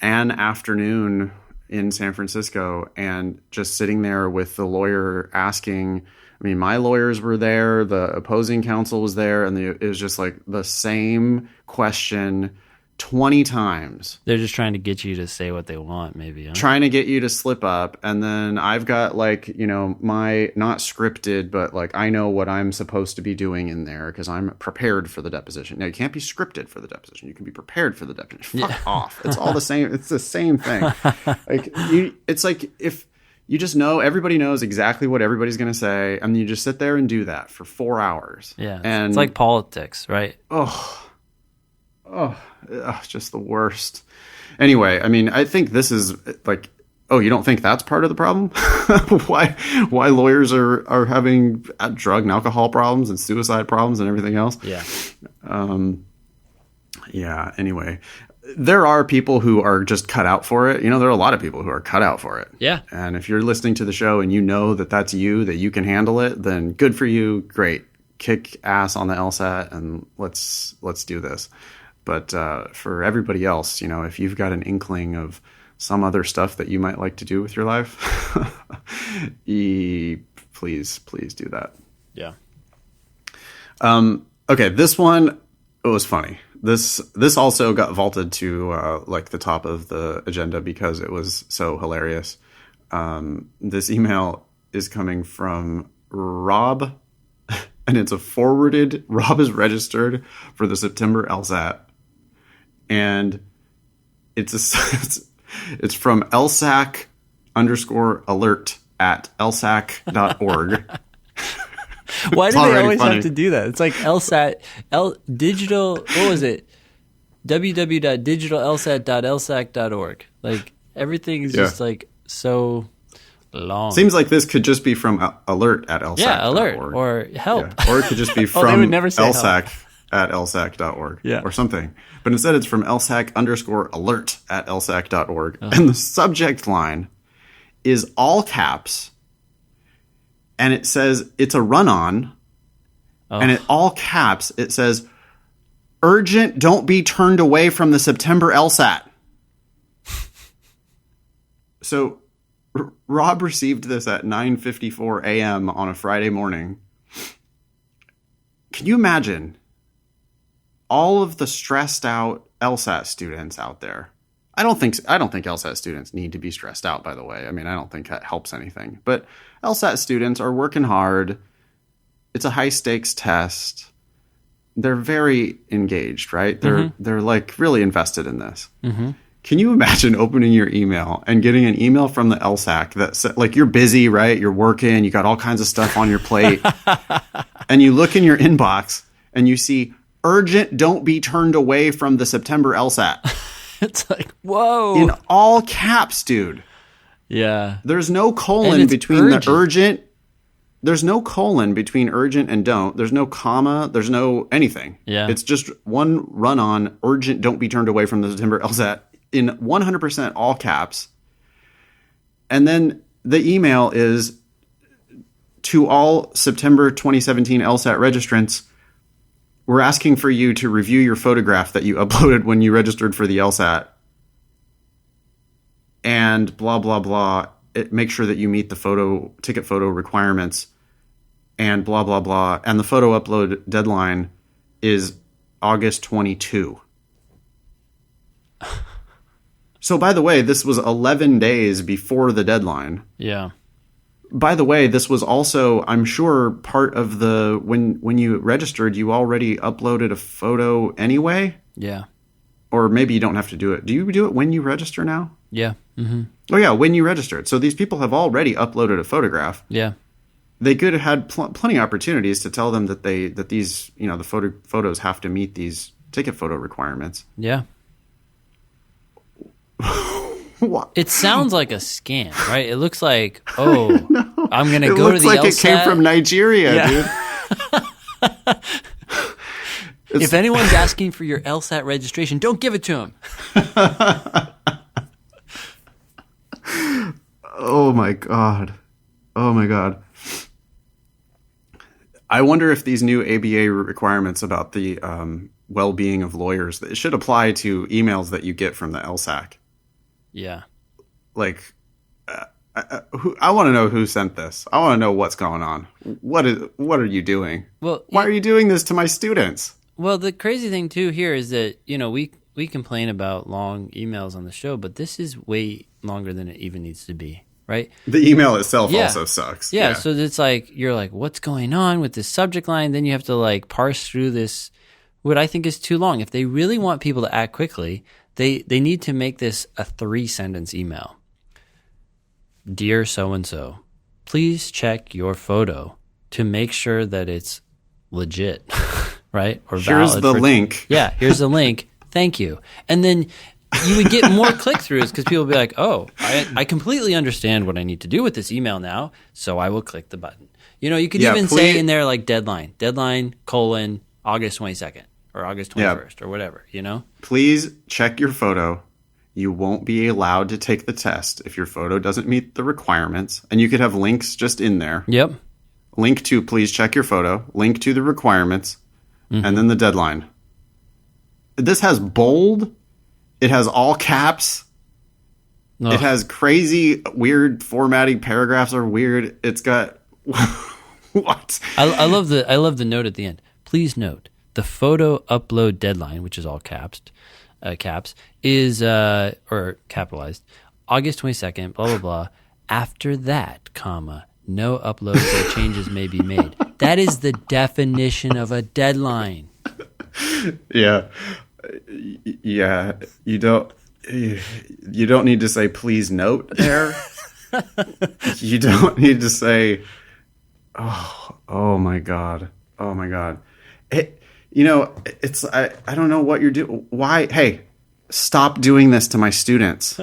an afternoon in San Francisco, and just sitting there with the lawyer asking. I mean, my lawyers were there, the opposing counsel was there, and it was just like the same question 20 times. They're just trying to get you to say what they want, maybe. Huh? Trying to get you to slip up. And then I've got like, my not scripted, but like I know what I'm supposed to be doing in there because I'm prepared for the deposition. Now, you can't be scripted for the deposition. You can be prepared for the deposition. Fuck off. It's all the same. It's the same thing. It's like if you just know, everybody knows exactly what everybody's going to say, and you just sit there and do that for 4 hours. Yeah. And it's like politics, right? It's just the worst. Anyway, I mean, I think this is like, you don't think that's part of the problem? Why lawyers are having drug and alcohol problems and suicide problems and everything else? Yeah. Yeah. Anyway, there are people who are just cut out for it. There are a lot of people who are cut out for it. Yeah. And if you're listening to the show and you know that that's you, that you can handle it, then good for you. Great. Kick ass on the LSAT and let's do this. But for everybody else, if you've got an inkling of some other stuff that you might like to do with your life, please do that. Yeah. Okay, this one, it was funny. This also got vaulted to like the top of the agenda because it was so hilarious. This email is coming from Rob, and it's forwarded. Rob is registered for the September LSAT. And it's from LSAC_alert at lsac.org. Why do they always have to do that? It's like LSAT, digital, what was it? www.digitallsat.lsac.org. Like everything is just like so long. Seems like this could just be from alert at lsac.org. Yeah, alert or help. Yeah. Or it could just be from they would never say LSAC help. at lsac.org or something. But instead it's from LSAC_alert at lsac.org. And the subject line is all caps. And it says it's a run-on. And in all caps, it says, urgent, don't be turned away from the September LSAT. So Rob received this at 9:54 a.m. on a Friday morning. Can you imagine all of the stressed out LSAT students out there? I don't think LSAT students need to be stressed out, by the way. I mean, I don't think that helps anything. But LSAT students are working hard. It's a high stakes test. They're very engaged, right? They're like really invested in this. Mm-hmm. Can you imagine opening your email and getting an email from the LSAC that said, like, you're busy, right? You're working, you got all kinds of stuff on your plate. And you look in your inbox and you see, urgent, don't be turned away from the September LSAT. It's like, whoa. In all caps, dude. Yeah. There's no colon between the urgent. There's no colon between urgent and don't. There's no comma. There's no anything. Yeah. It's just one run-on, urgent, don't be turned away from the September LSAT in 100% all caps. And then the email is to all September 2017 LSAT registrants, we're asking for you to review your photograph that you uploaded when you registered for the LSAT. And blah, blah, blah. Make sure that you meet the ticket photo requirements. And blah, blah, blah. And the photo upload deadline is August 22. So, by the way, this was 11 days before the deadline. Yeah. By the way, this was also, I'm sure, part of the, when you registered, you already uploaded a photo anyway? Yeah. Or maybe you don't have to do it. Do you do it when you register now? Yeah. Mm-hmm. Oh yeah, when you registered. So these people have already uploaded a photograph. Yeah. They could have had plenty of opportunities to tell them that these the photos have to meet these ticket photo requirements. Yeah. What? It sounds like a scam, right? It looks like, I'm going to go to the LSAT. It looks like it came from Nigeria, dude. If anyone's asking for your LSAT registration, don't give it to them. Oh my god. Oh my god. I wonder if these new ABA requirements about the well-being of lawyers, it should apply to emails that you get from the LSAC. Yeah. Like, I want to know who sent this. I want to know what's going on. What are you doing? Well, why are you doing this to my students? Well, the crazy thing too here is that, we complain about long emails on the show, but this is way longer than it even needs to be, right? The email itself also sucks. Yeah, so it's like, you're like, what's going on with this subject line? Then you have to like parse through this, what I think is too long. If they really want people to act quickly, they need to make this a 3-sentence email. Dear so-and-so, please check your photo to make sure that it's legit, right? Or here's valid. The link. Yeah, here's the link. Thank you. And then you would get more click-throughs because people would be like, oh, I completely understand what I need to do with this email now, so I will click the button. You could even say in there like deadline, August 22nd or August 21st or whatever, Please check your photo. You won't be allowed to take the test if your photo doesn't meet the requirements. And you could have links just in there. Yep. Link to please check your photo. Link to the requirements. And then the deadline. This has bold. It has all caps. Ugh. It has crazy, weird formatting. Paragraphs are weird. It's got what? I love the note at the end. Please note the photo upload deadline, which is all caps, is or capitalized, August 22nd. Blah blah blah. After that, comma, no uploads or changes may be made. That is the definition of a deadline. Yeah. You don't need to say please note there. You don't need to say oh my god. It's I don't know what you're doing. Why? Hey, stop doing this to my students.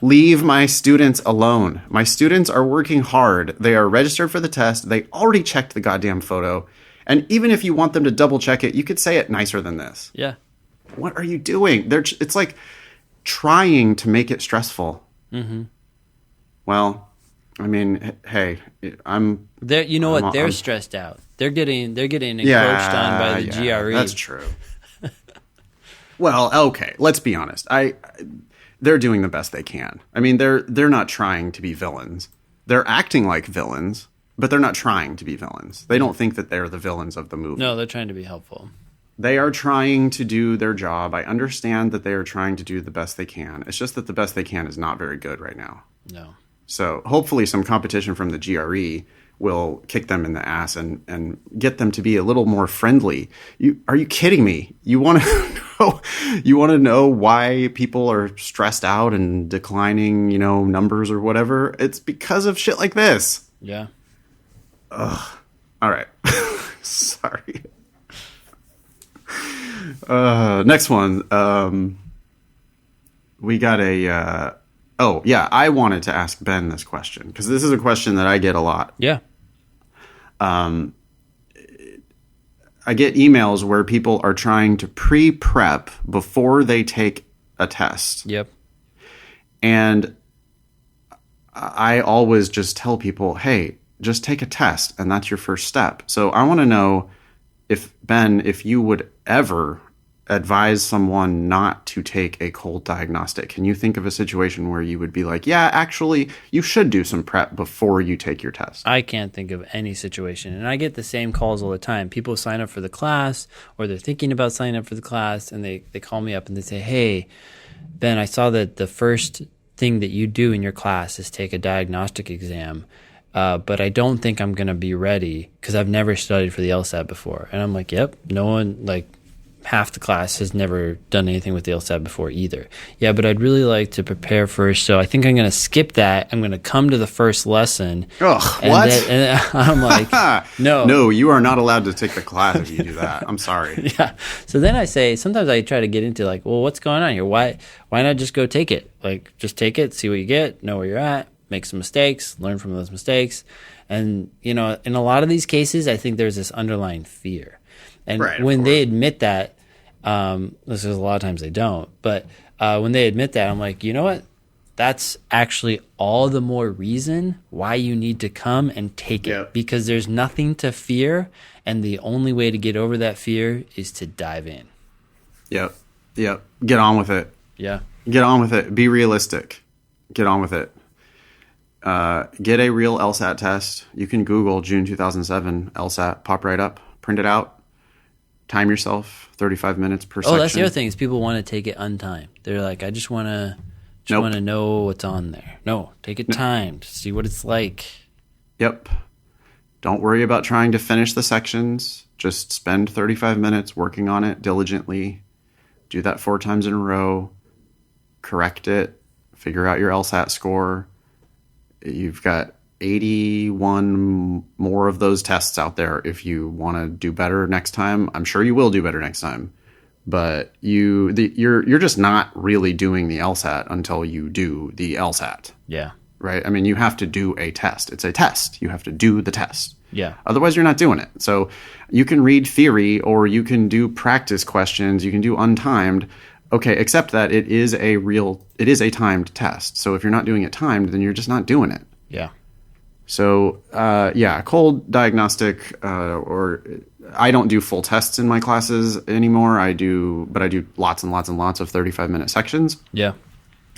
Leave my students alone. My students are working hard. They are registered for the test. They already checked the goddamn photo. And even if you want them to double check it, you could say it nicer than this. Yeah. What are you doing? It's like trying to make it stressful. Mm-hmm. Well, I mean, hey, they're stressed out. They're getting encroached on by the GRE. That's true. Well, okay, let's be honest. They're doing the best they can. I mean, they're not trying to be villains. They're acting like villains, but they're not trying to be villains. They don't think that they're the villains of the movie. No, they're trying to be helpful. They are trying to do their job. I understand that they are trying to do the best they can. It's just that the best they can is not very good right now. No. So hopefully some competition from the GRE will kick them in the ass and get them to be a little more friendly. Are you kidding me? You want to know why people are stressed out and declining, numbers or whatever? It's because of shit like this. Yeah. Ugh. All right. Sorry. Next one. We got I wanted to ask Ben this question because this is a question that I get a lot. Yeah. I get emails where people are trying to pre-prep before they take a test. Yep. And I always just tell people, hey, just take a test, and that's your first step. So I want to know if you would ever advise someone not to take a cold diagnostic. Can you think of a situation where you would be like, yeah, actually, you should do some prep before you take your test? I can't think of any situation. And I get the same calls all the time. People sign up for the class or they're thinking about signing up for the class and they call me up and they say, hey, Ben, I saw that the first thing that you do in your class is take a diagnostic exam. But I don't think I'm going to be ready because I've never studied for the LSAT before. And I'm like, yep, no one, half the class has never done anything with the LSAT before either. Yeah, but I'd really like to prepare first. So I think I'm going to skip that. I'm going to come to the first lesson. Ugh, and what? And I'm like, no. No, you are not allowed to take the class if you do that. I'm sorry. Yeah. So then I say, sometimes I try to get into like, well, what's going on here? Why not just go take it? Like, just take it, see what you get, know where you're at, make some mistakes, learn from those mistakes. And, in a lot of these cases, I think there's this underlying fear. And when they admit that, this is a lot of times they don't, but when they admit that, I'm like, you know what? That's actually all the more reason why you need to come and take it, because there's nothing to fear, and the only way to get over that fear is to dive in. Yep. Get on with it. Yeah. Get on with it. Be realistic. Get on with it. Get a real LSAT test. You can Google June 2007 LSAT, pop right up, print it out. Time yourself, 35 minutes per section. Oh, that's the other thing is people want to take it untimed. They're like, I just want to know what's on there. No, take it timed. See what it's like. Yep. Don't worry about trying to finish the sections. Just spend 35 minutes working on it diligently. Do that 4 times in a row. Correct it. Figure out your LSAT score. You've got 81 more of those tests out there if you want to do better next time. I'm sure you will do better next time, but you're just not really doing the LSAT until you do the LSAT. Yeah. Right? I mean, you have to do a test. It's a test. You have to do the test. Yeah. Otherwise, you're not doing it. So you can read theory or you can do practice questions. You can do untimed. Okay, except that it is a timed test. So if you're not doing it timed, then you're just not doing it. Yeah. So, cold diagnostic, or I don't do full tests in my classes anymore. But I do lots and lots and lots of 35-minute sections. Yeah.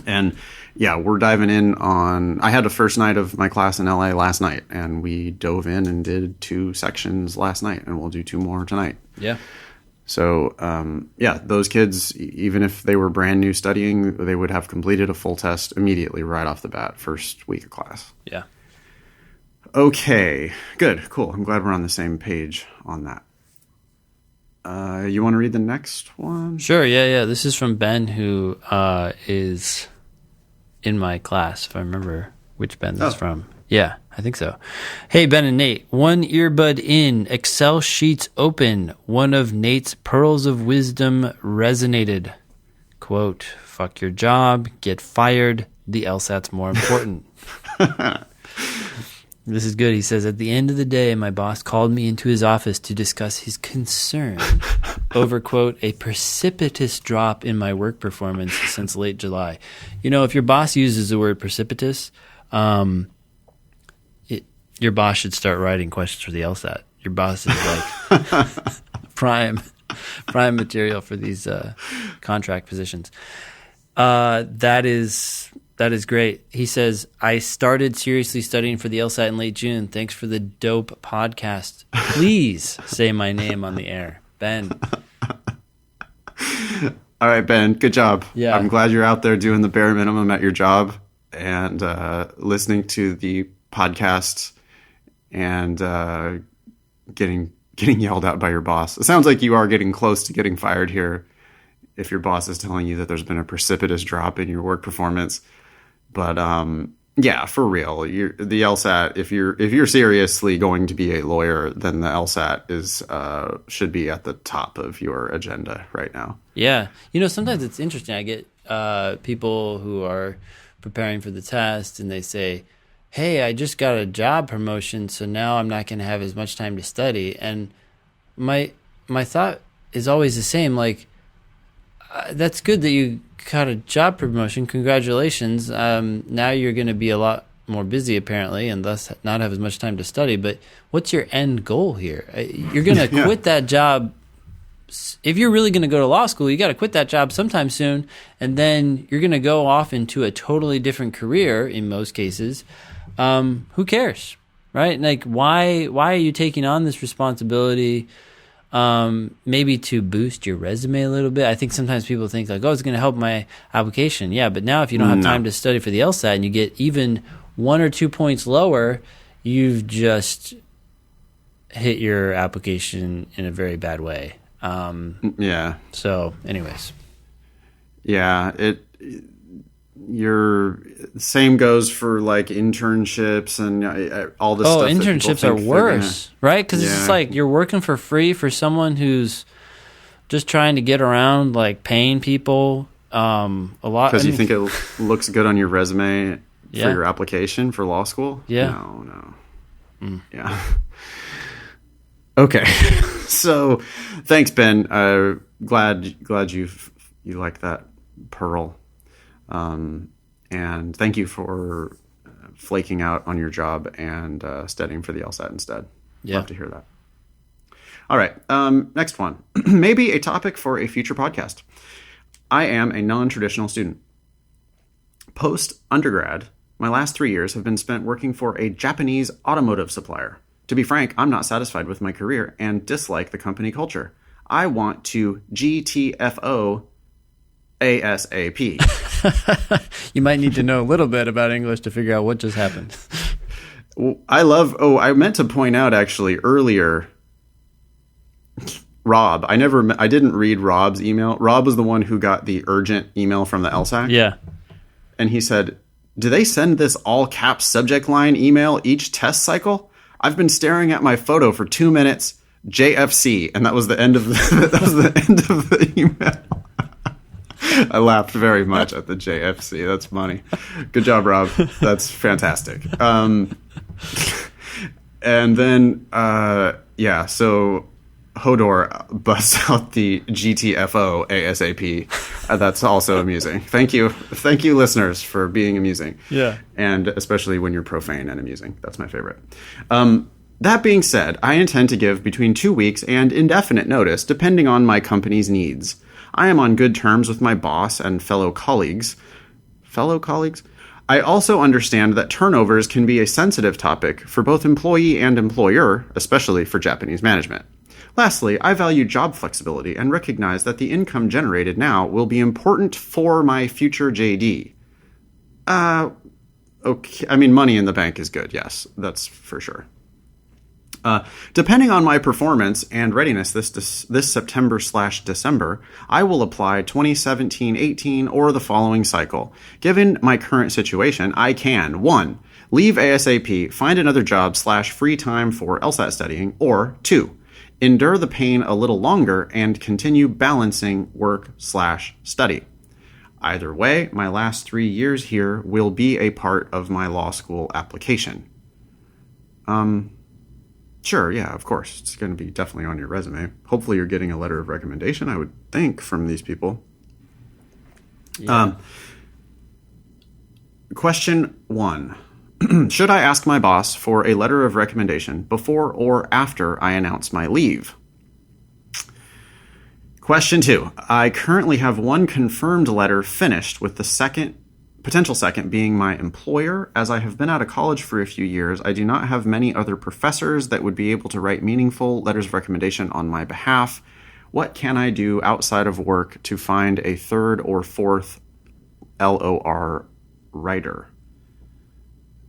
And we're diving in on, I had the first night of my class in LA last night, and we dove in and did 2 sections last night, and we'll do 2 more tonight. Yeah. So, those kids, even if they were brand new studying, they would have completed a full test immediately right off the bat, first week of class. Yeah. Okay, good, cool. I'm glad we're on the same page on that. You want to read the next one? Sure, yeah. This is from Ben, who is in my class, if I remember which Ben this is from. Yeah, I think so. Hey, Ben and Nate. One earbud in, Excel sheets open. One of Nate's pearls of wisdom resonated. Quote, fuck your job, get fired. The LSAT's more important. This is good. He says, at the end of the day, my boss called me into his office to discuss his concern over, quote, a precipitous drop in my work performance since late July. If your boss uses the word precipitous, your boss should start writing questions for the LSAT. Your boss is like prime material for these contract positions. That is great. He says, I started seriously studying for the LSAT in late June. Thanks for the dope podcast. Please say my name on the air. Ben. All right, Ben. Good job. Yeah. I'm glad you're out there doing the bare minimum at your job and listening to the podcast and getting yelled at by your boss. It sounds like you are getting close to getting fired here if your boss is telling you that there's been a precipitous drop in your work performance. But for real, the LSAT, if you're seriously going to be a lawyer, then the LSAT should be at the top of your agenda right now. Yeah. Sometimes it's interesting. I get people who are preparing for the test and they say, hey, I just got a job promotion, so now I'm not going to have as much time to study. And my thought is always the same, like, that's good that you got a job promotion. Congratulations. Now you're going to be a lot more busy, apparently, and thus not have as much time to study. But what's your end goal here? You're going to quit that job. If you're really going to go to law school, you got to quit that job sometime soon, and then you're going to go off into a totally different career in most cases. Who cares, right? Like, why are you taking on this responsibility? Maybe to boost your resume a little bit. I think sometimes people think like, oh, it's going to help my application. Yeah, but now if you don't have time to study for the LSAT and you get even 1 or 2 points lower, you've just hit your application in a very bad way. Yeah. So, anyways. Yeah, your same goes for like internships and all this stuff. Internships are worse, right? Because it's just like you're working for free for someone who's just trying to get around, like paying people a lot. Because you think it looks good on your resume Yeah. for your application for law school? Yeah. No. Yeah. Okay. So, thanks, Ben. Glad you like that Pearl. And thank you for flaking out on your job and studying for the LSAT instead. Yeah. Love to hear that. All right. Next one. Maybe a topic for a future podcast. I am a non-traditional student. Post-undergrad, my last 3 years have been spent working for a Japanese automotive supplier. To be frank, I'm not satisfied with my career and dislike the company culture. I want to GTFO ASAP. You might need to know a little bit about English to figure out what just happened. I meant to point out actually earlier, Rob, I didn't read Rob's email. Rob was the one who got the urgent email from the LSAC. Yeah. And he said, do they send this all caps subject line email each test cycle? I've been staring at my photo for 2 minutes, JFC. And that was the end of the email. I laughed very much at the JFC. That's funny. Good job, Rob. That's fantastic. And then, so Hodor busts out the GTFO ASAP. That's also amusing. Thank you, listeners, for being amusing. Yeah. And especially when you're profane and amusing. That's my favorite. That being said, I intend to give between 2 weeks and indefinite notice, depending on my company's needs. I am on good terms with my boss and fellow colleagues. I also understand that turnovers can be a sensitive topic for both employee and employer, especially for Japanese management. Lastly, I value job flexibility and recognize that the income generated now will be important for my future JD. Okay. I mean, money in the bank is good. Yes, that's for sure. Depending on my performance and readiness this September/December, I will apply 2017-18 or the following cycle. Given my current situation, I can 1. Leave ASAP, find another job / free time for LSAT studying, or 2. Endure the pain a little longer and continue balancing work / study. Either way, my last 3 years here will be a part of my law school application. Sure, yeah, of course. It's going to be definitely on your resume. Hopefully you're getting a letter of recommendation, I would think, from these people. Yeah. Question 1. Should I ask my boss for a letter of recommendation before or after I announce my leave? Question 2. I currently have one confirmed letter finished, with the potential second being my employer. As I have been out of college for a few years, I do not have many other professors that would be able to write meaningful letters of recommendation on my behalf. What can I do outside of work to find a third or fourth LOR writer?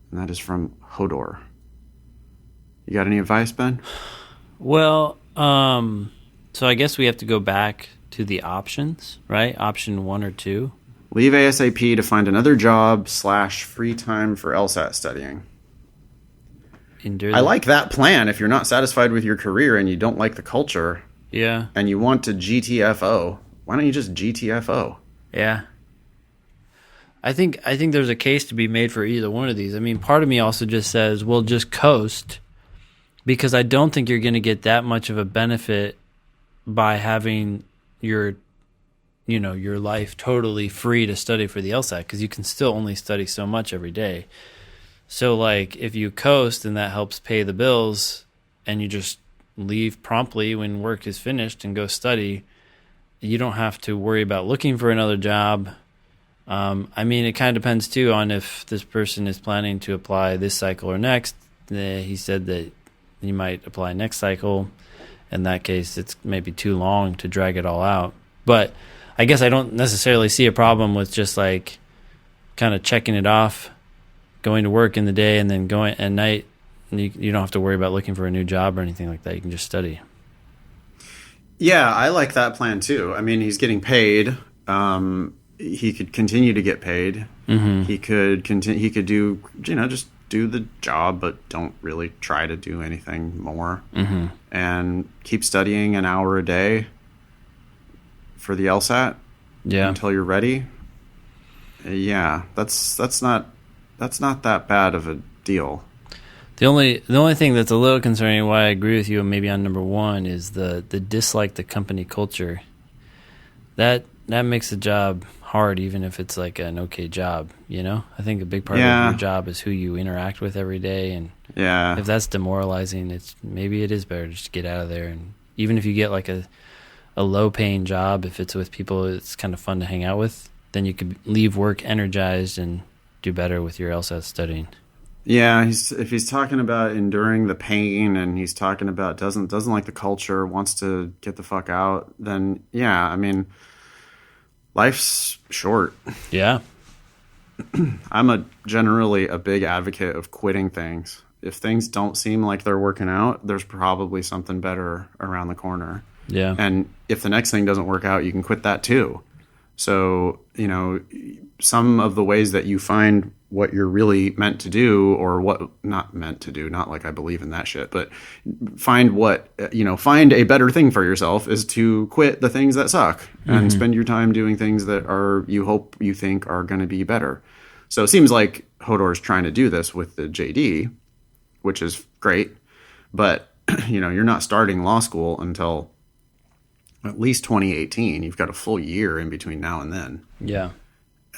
And that is from Hodor. You got any advice, Ben? Well, so I guess we have to go back to the options, right? Option 1 or 2. Leave ASAP to find another job / free time for LSAT studying. I like that plan if you're not satisfied with your career and you don't like the culture. Yeah. And you want to GTFO. Why don't you just GTFO? Yeah. I think there's a case to be made for either one of these. I mean, part of me also just says, well, just coast, because I don't think you're going to get that much of a benefit by having your life totally free to study for the LSAT, because you can still only study so much every day. So, like, if you coast and that helps pay the bills and you just leave promptly when work is finished and go study, you don't have to worry about looking for another job. I mean, it kind of depends, too, on if this person is planning to apply this cycle or next. He said that he might apply next cycle. In that case, it's maybe too long to drag it all out. But I guess I don't necessarily see a problem with just, like, kind of checking it off, going to work in the day and then going at night. You don't have to worry about looking for a new job or anything like that. You can just study. Yeah, I like that plan too. I mean, he's getting paid. He could continue to get paid. He could continue. He could do, just do the job, but don't really try to do anything more. And keep studying an hour a day for the LSAT Yeah. until you're ready. Yeah, that's not that bad of a deal. The only thing that's a little concerning, why I agree with you maybe on number one, is the dislike the company culture. That makes the job hard, even if it's like an okay job, I think a big part of your job is who you interact with every day, and if that's demoralizing, maybe it is better to just get out of there. And even if you get like a low paying job, if it's with people it's kind of fun to hang out with, then you could leave work energized and do better with your LSAT studying. Yeah, if he's talking about enduring the pain, and he's talking about doesn't like the culture, wants to get the fuck out, then yeah, I mean, life's short. Yeah. I'm generally a big advocate of quitting things. If things don't seem like they're working out, there's probably something better around the corner. Yeah. And if the next thing doesn't work out, you can quit that too. So, some of the ways that you find what you're really meant to do, or what not meant to do, not like I believe in that shit, but find find a better thing for yourself, is to quit the things that suck and spend your time doing things that you think are going to be better. So it seems like Hodor's trying to do this with the JD, which is great, but you're not starting law school until at least 2018. You've got a full year in between now and then. Yeah.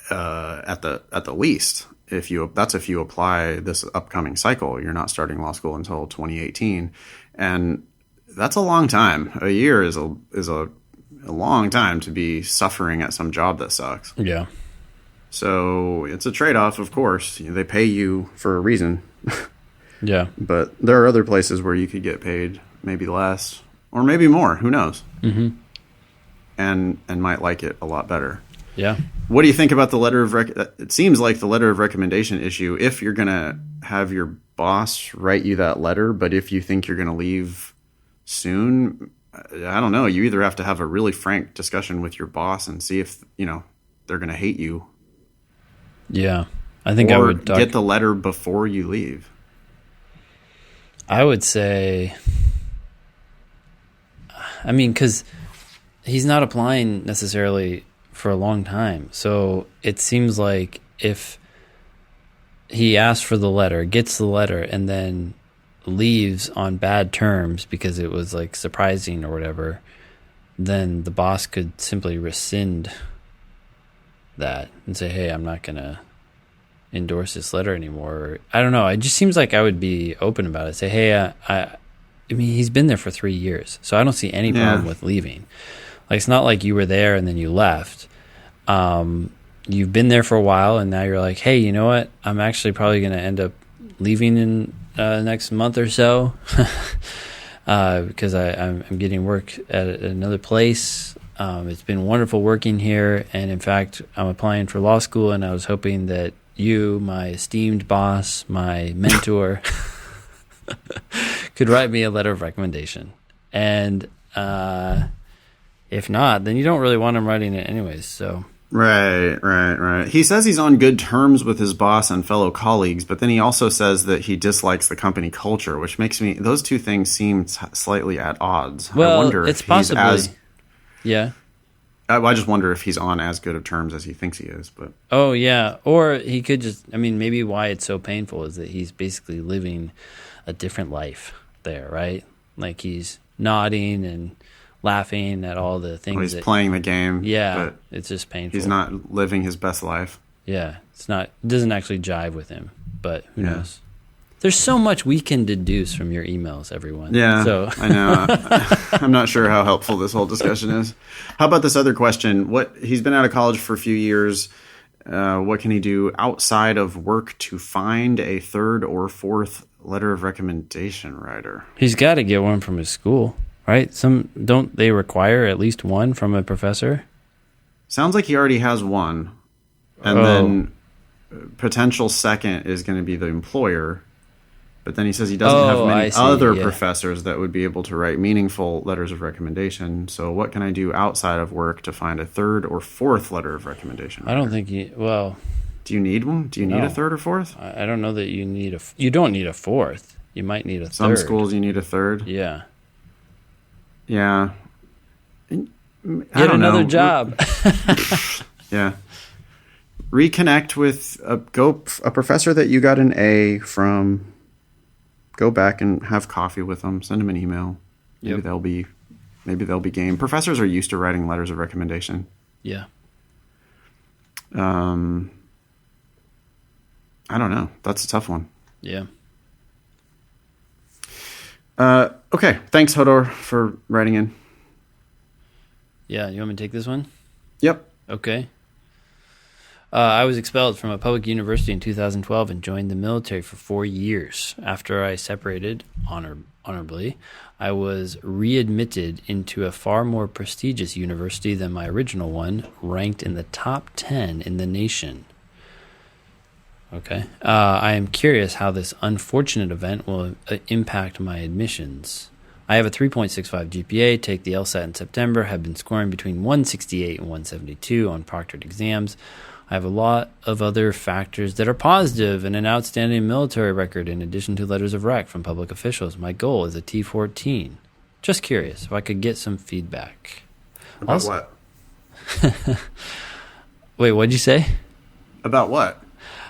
At the least, if you apply this upcoming cycle, you're not starting law school until 2018, and that's a long time. A year is a long time to be suffering at some job that sucks. Yeah. So it's a trade-off, of course. They pay you for a reason. Yeah. But there are other places where you could get paid maybe less or maybe more. Who knows? And might like it a lot better. Yeah. What do you think about the letter of it seems like the letter of recommendation issue, if you're going to have your boss write you that letter, but if you think you're going to leave soon, I don't know. You either have to have a really frank discussion with your boss and see if, they're going to hate you. Yeah. I think or I would get the letter before you leave. I would say, because he's not applying necessarily for a long time. So it seems like if he asks for the letter, gets the letter, and then leaves on bad terms because it was like surprising or whatever, then the boss could simply rescind that and say, hey, I'm not going to endorse this letter anymore. I don't know. It just seems like I would be open about it. Say, hey, he's been there for 3 years, so I don't see any problem with leaving. Like, it's not like you were there and then you left. You've been there for a while, and now you're like, hey, you know what? I'm actually probably going to end up leaving in the next month or so because I'm getting work at another place. It's been wonderful working here, and in fact, I'm applying for law school, and I was hoping that you, my esteemed boss, my mentor, could write me a letter of recommendation. And if not, then you don't really want him writing it anyways. So Right. He says he's on good terms with his boss and fellow colleagues, but then he also says that he dislikes the company culture, which makes those two things seem slightly at odds. Well, I wonder it's if possibly, yeah. I just wonder if he's on as good of terms as he thinks he is. But oh yeah, or he could just. Maybe why it's so painful is that he's basically living a different life there, right? Like he's nodding and laughing at all the things. He's playing the game. Yeah, but it's just painful. He's not living his best life. Yeah, it doesn't actually jive with him. But who knows? There's so much we can deduce from your emails, everyone. Yeah, so I know. I'm not sure how helpful this whole discussion is. How about this other question? He's been out of college for a few years. What can he do outside of work to find a third or fourth letter of recommendation writer? He's got to get one from his school, right? Don't they require at least one from a professor? Sounds like he already has one, and then potential second is going to be the employer. But then he says he doesn't have many I see, other yeah. professors that would be able to write meaningful letters of recommendation. So what can I do outside of work to find a third or fourth letter of recommendation? I don't think you. Well, Do you need one? Do you need No. a third or fourth? I don't know that you need a. You don't need a fourth. You might need a Some third. schools you need a third. Yeah. Yeah. Get don't another know. job. Yeah. Reconnect with a professor that you got an A from. Go back and have coffee with them. Send them an email. Maybe Yep. they'll be game. Professors are used to writing letters of recommendation. Yeah. I don't know. That's a tough one. Yeah. Okay. Thanks, Hodor, for writing in. Yeah. You want me to take this one? Yep. Okay. I was expelled from a public university in 2012 and joined the military for 4 years. After I separated honorably, I was readmitted into a far more prestigious university than my original one, ranked in the top 10 in the nation. Okay. I am curious how this unfortunate event will impact my admissions. I have a 3.65 GPA, take the LSAT in September, have been scoring between 168 and 172 on proctored exams. I have a lot of other factors that are positive and an outstanding military record in addition to letters of rec from public officials. My goal is a T14. Just curious if I could get some feedback. About what? Wait, what'd you say? About what?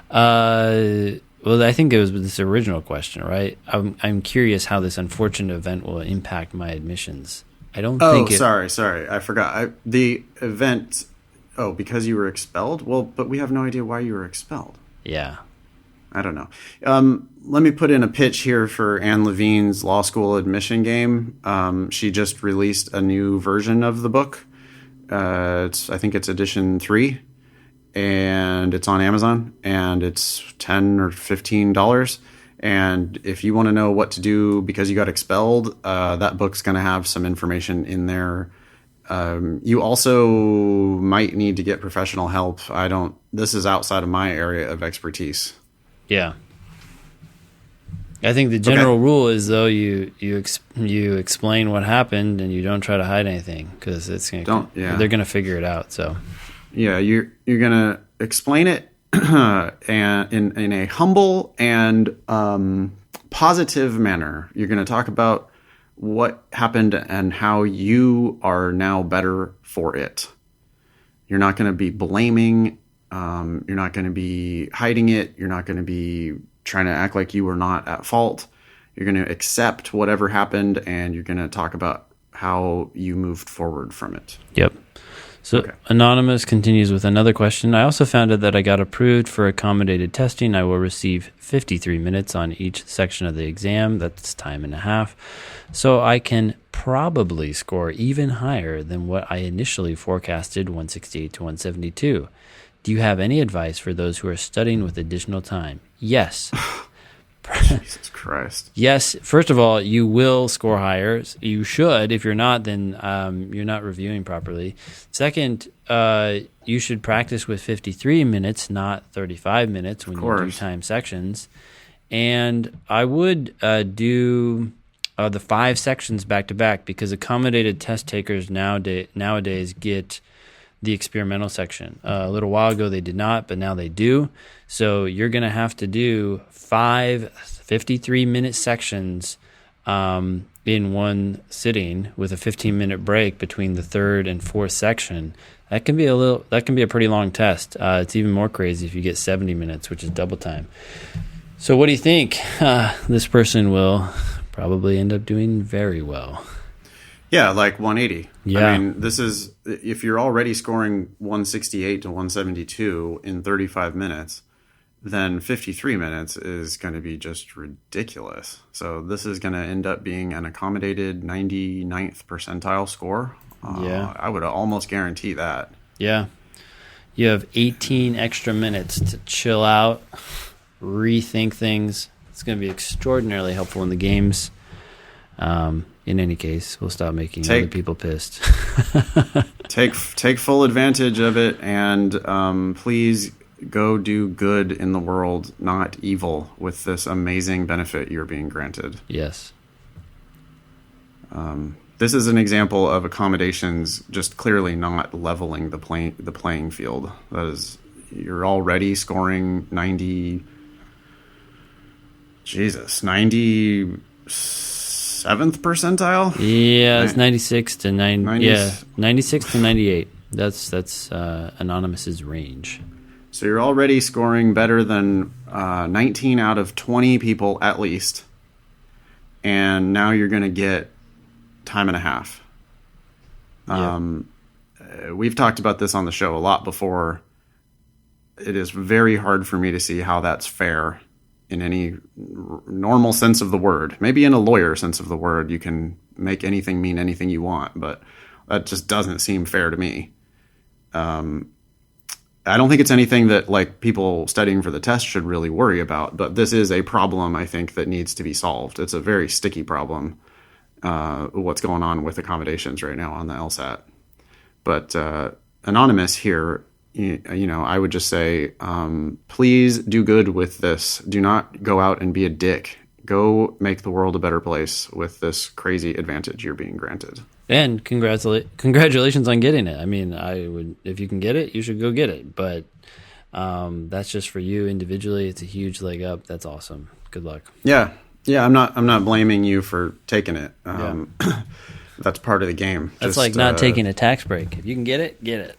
Well, I think it was this original question, right? I'm curious how this unfortunate event will impact my admissions. I don't think sorry. I forgot. The event... Oh, because you were expelled? Well, but we have no idea why you were expelled. Yeah. I don't know. Let me put in a pitch here for Anne Levine's law school admission game. She just released a new version of the book. I think it's edition 3, and it's on Amazon, and it's $10 or $15. And if you want to know what to do because you got expelled, that book's going to have some information in there. You also might need to get professional help. This is outside of my area of expertise. Yeah. I think the general rule is, though, you explain what happened and you don't try to hide anything because they're going to figure it out. So yeah, you're going to explain it and in a humble and positive manner. You're going to talk about what happened and how you are now better for it. You're not going to be blaming. You're not going to be hiding it. You're not going to be trying to act like you were not at fault. You're going to accept whatever happened, and you're going to talk about how you moved forward from it. Yep. So Anonymous continues with another question. I also found out that I got approved for accommodated testing. I will receive 53 minutes on each section of the exam. That's time and a half. So I can probably score even higher than what I initially forecasted, 168 to 172. Do you have any advice for those who are studying with additional time? Yes. Jesus Christ. Yes. First of all, you will score higher. You should. If you're not, then you're not reviewing properly. Second, you should practice with 53 minutes, not 35 minutes when you do time sections. And I would do the 5 sections back to back because accommodated test takers nowadays get the experimental section. A little while ago they did not, but now they do. So you're going to have to do 5 53-minute sections in one sitting with a 15-minute break between the third and fourth section. That can be a pretty long test. It's even more crazy if you get 70 minutes, which is double time. So what do you think? This person will probably end up doing very well. Yeah, like 180. Yeah. I mean, this is, if you're already scoring 168 to 172 in 35 minutes, then 53 minutes is going to be just ridiculous. So this is going to end up being an accommodated 99th percentile score. Yeah. I would almost guarantee that. Yeah. You have 18 extra minutes to chill out, rethink things. It's going to be extraordinarily helpful in the games. In any case, we'll stop making other people pissed. take full advantage of it, and please go do good in the world, not evil, with this amazing benefit you're being granted. Yes. This is an example of accommodations just clearly not leveling the playing field. That is, you're already scoring 97th percentile. Yeah, it's 96 to 90. Yeah, 96 to 98. That's Anonymous's range. So you're already scoring better than 19 out of 20 people at least, and now you're going to get time and a half. We've talked about this on the show a lot before. It is very hard for me to see how that's fair in any normal sense of the word. Maybe in a lawyer sense of the word, you can make anything mean anything you want, but that just doesn't seem fair to me. I don't think it's anything that like people studying for the test should really worry about, but this is a problem I think that needs to be solved. It's a very sticky problem. What's going on with accommodations right now on the LSAT. But Anonymous here, I would just say, please do good with this. Do not go out and be a dick. Go make the world a better place with this crazy advantage you're being granted. And congratulations on getting it. I mean, if you can get it, you should go get it. But that's just for you individually. It's a huge leg up. That's awesome. Good luck. Yeah. Yeah, I'm not blaming you for taking it. That's part of the game. That's like not taking a tax break. If you can get it, get it.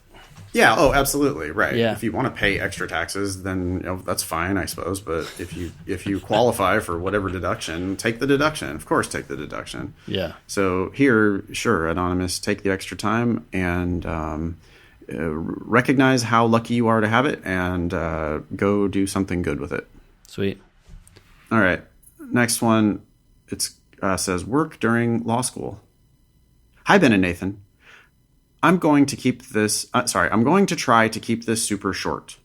Yeah. Oh, absolutely. Right. Yeah. If you want to pay extra taxes, then that's fine, I suppose. But if you qualify for whatever deduction, take the deduction. Of course, take the deduction. Yeah. So here, sure, Anonymous, take the extra time and recognize how lucky you are to have it, and go do something good with it. Sweet. All right. Next one, it says work during law school. Hi, Ben and Nathan. I'm going to try to keep this super short.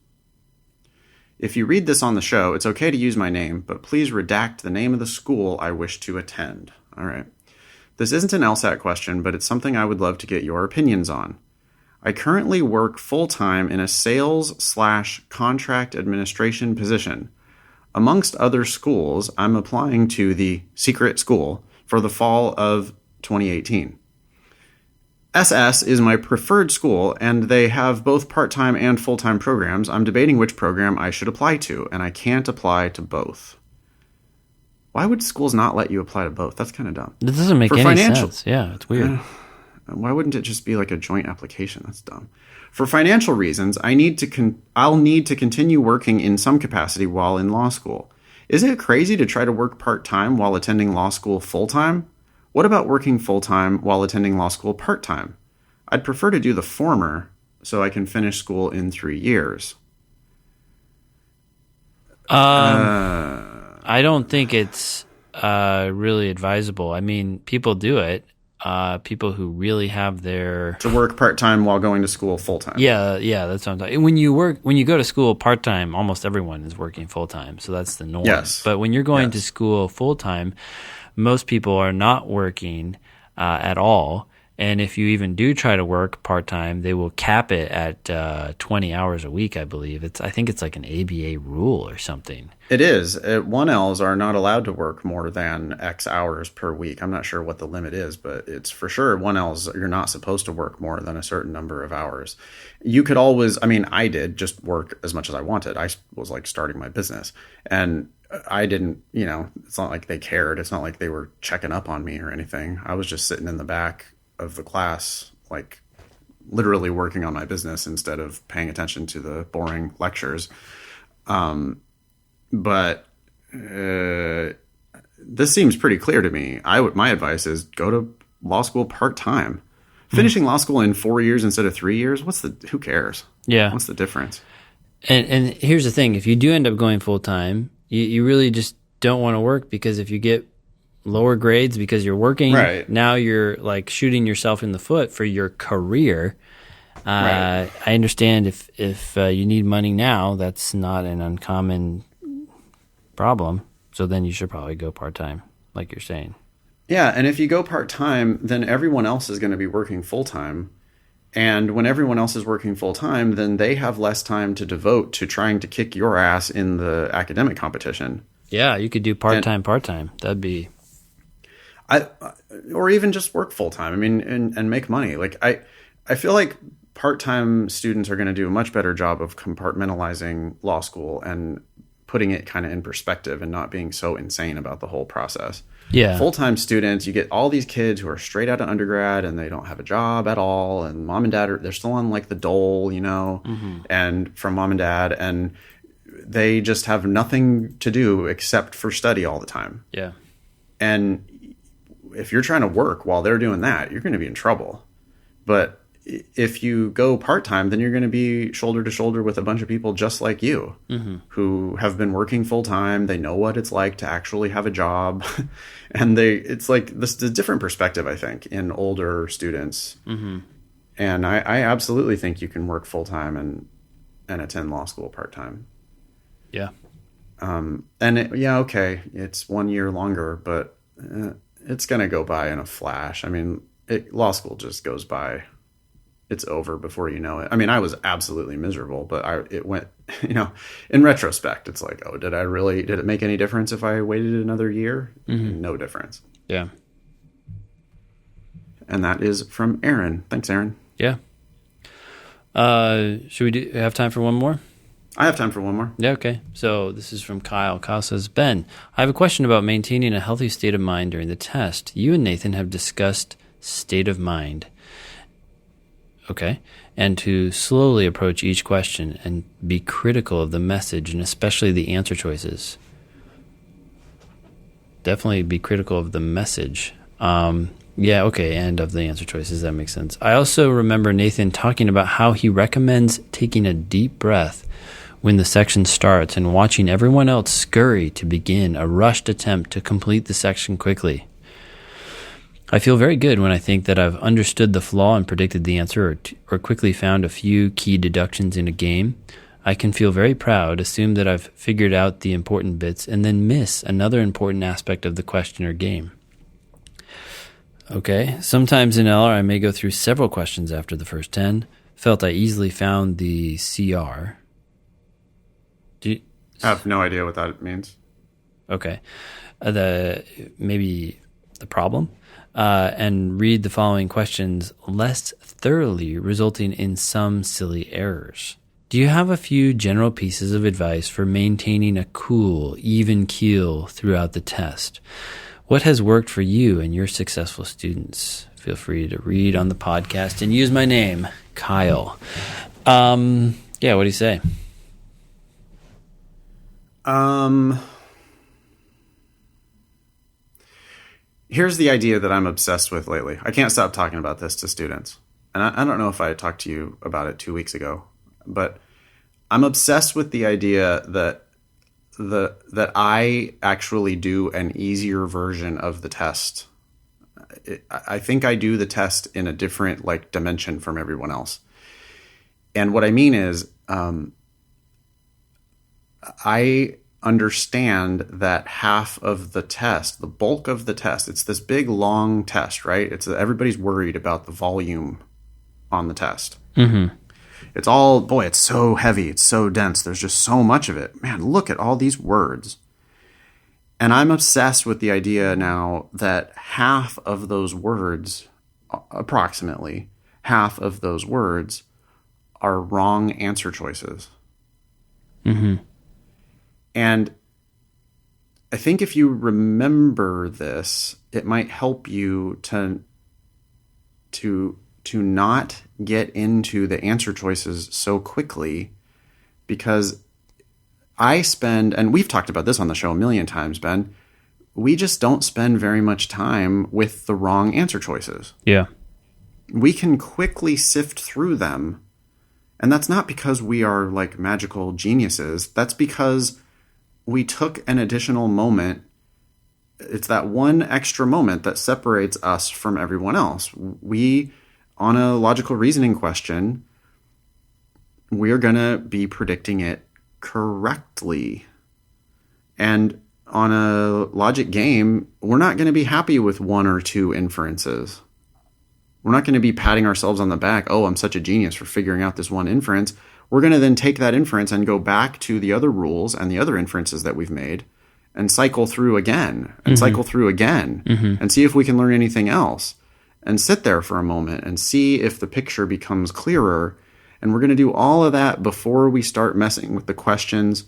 If you read this on the show, it's okay to use my name, but please redact the name of the school I wish to attend. All right. This isn't an LSAT question, but it's something I would love to get your opinions on. I currently work full-time in a sales/contract administration position. Amongst other schools, I'm applying to the secret school for the fall of 2018. SS is my preferred school, and they have both part-time and full-time programs. I'm debating which program I should apply to, and I can't apply to both. Why would schools not let you apply to both? That's kind of dumb. That doesn't make any sense. Yeah, it's weird. Why wouldn't it just be like a joint application? That's dumb. For financial reasons, I'll need to continue working in some capacity while in law school. Is it crazy to try to work part-time while attending law school full-time? What about working full-time while attending law school part-time? I'd prefer to do the former so I can finish school in 3 years. I don't think it's really advisable. I mean, people do it. People who really have their to work part-time while going to school full-time. Yeah, that's what I'm talking. When you go to school part-time, almost everyone is working full-time, so that's the norm. Yes. But when you're going to school full-time, most people are not working at all. And if you even do try to work part-time, they will cap it at 20 hours a week, I believe. I think it's like an ABA rule or something. It is. 1Ls are not allowed to work more than X hours per week. I'm not sure what the limit is, but it's for sure 1Ls, you're not supposed to work more than a certain number of hours. You could always, I did just work as much as I wanted. I was like starting my business, and I didn't, it's not like they cared. It's not like they were checking up on me or anything. I was just sitting in the back of the class, like literally working on my business instead of paying attention to the boring lectures. But this seems pretty clear to me. My advice is go to law school part-time. Finishing law school in 4 years instead of 3 years, who cares? Yeah. What's the difference? And here's the thing. If you do end up going full-time, you really just don't want to work, because if you get lower grades because you're working, right, now you're like shooting yourself in the foot for your career. Right. I understand if you need money now, that's not an uncommon problem. So then you should probably go part-time, like you're saying. Yeah, and if you go part-time, then everyone else is going to be working full-time. And when everyone else is working full time, then they have less time to devote to trying to kick your ass in the academic competition. Yeah, you could do part-time. That'd be... Or even just work full time. I mean, and make money. Like I feel like part-time students are going to do a much better job of compartmentalizing law school and putting it kind of in perspective and not being so insane about the whole process. Yeah. Full-time students, you get all these kids who are straight out of undergrad and they don't have a job at all, and mom and dad they're still on like the dole, and from mom and dad, and they just have nothing to do except for study all the time. Yeah. And if you're trying to work while they're doing that, you're going to be in trouble. But if you go part-time, then you're going to be shoulder to shoulder with a bunch of people just like you, who have been working full-time. They know what it's like to actually have a job. And it's like this a different perspective, I think, in older students. And I absolutely think you can work full-time and attend law school part-time. Yeah. Okay, it's 1 year longer, but it's going to go by in a flash. I mean, law school just goes by. It's over before you know it. I mean, I was absolutely miserable, but it went, in retrospect, it's like, oh, did it make any difference if I waited another year? No difference. Yeah. And that is from Aaron. Thanks, Aaron. Yeah. Should we have time for one more? I have time for one more. Yeah, okay. So this is from Kyle. Kyle says, Ben, I have a question about maintaining a healthy state of mind during the test. You and Nathan have discussed state of mind. Okay. And to slowly approach each question and be critical of the message and especially the answer choices. Definitely be critical of the message. Yeah, okay, and of the answer choices. That makes sense. I also remember Nathan talking about how he recommends taking a deep breath when the section starts and watching everyone else scurry to begin a rushed attempt to complete the section quickly. I feel very good when I think that I've understood the flaw and predicted the answer or quickly found a few key deductions in a game. I can feel very proud, assume that I've figured out the important bits, and then miss another important aspect of the question or game. Okay, sometimes in LR I may go through several questions after the first 10. Felt I easily found the CR. I have no idea what that means. Okay. Maybe the problem. And read the following questions less thoroughly, resulting in some silly errors. Do you have a few general pieces of advice for maintaining a cool, even keel throughout the test? What has worked for you and your successful students? Feel free to read on the podcast and use my name, Kyle. Yeah, what do you say? Here's the idea that I'm obsessed with lately. I can't stop talking about this to students. And I don't know if I talked to you about it 2 weeks ago, but I'm obsessed with the idea that I actually do an easier version of the test. I think I do the test in a different dimension from everyone else. And what I mean is, I understand that half of the test, the bulk of the test, it's this big long test, right? Everybody's worried about the volume on the test. Mm-hmm. It's all, boy, it's so heavy. It's so dense. There's just so much of it. Man, look at all these words. And I'm obsessed with the idea now that half of those words, approximately half of those words, are wrong answer choices. Mm-hmm. And I think if you remember this, it might help you to not get into the answer choices so quickly, because I spend, and we've talked about this on the show a million times, Ben, we just don't spend very much time with the wrong answer choices. Yeah. We can quickly sift through them, and that's not because we are like magical geniuses. That's because we took an additional moment. It's that one extra moment that separates us from everyone else. We, on a logical reasoning question, we're going to be predicting it correctly. And on a logic game, we're not going to be happy with one or two inferences. We're not going to be patting ourselves on the back. Oh, I'm such a genius for figuring out this one inference. We're going to then take that inference and go back to the other rules and the other inferences that we've made and cycle through again and cycle through again and see if we can learn anything else, and sit there for a moment and see if the picture becomes clearer. And we're going to do all of that before we start messing with the questions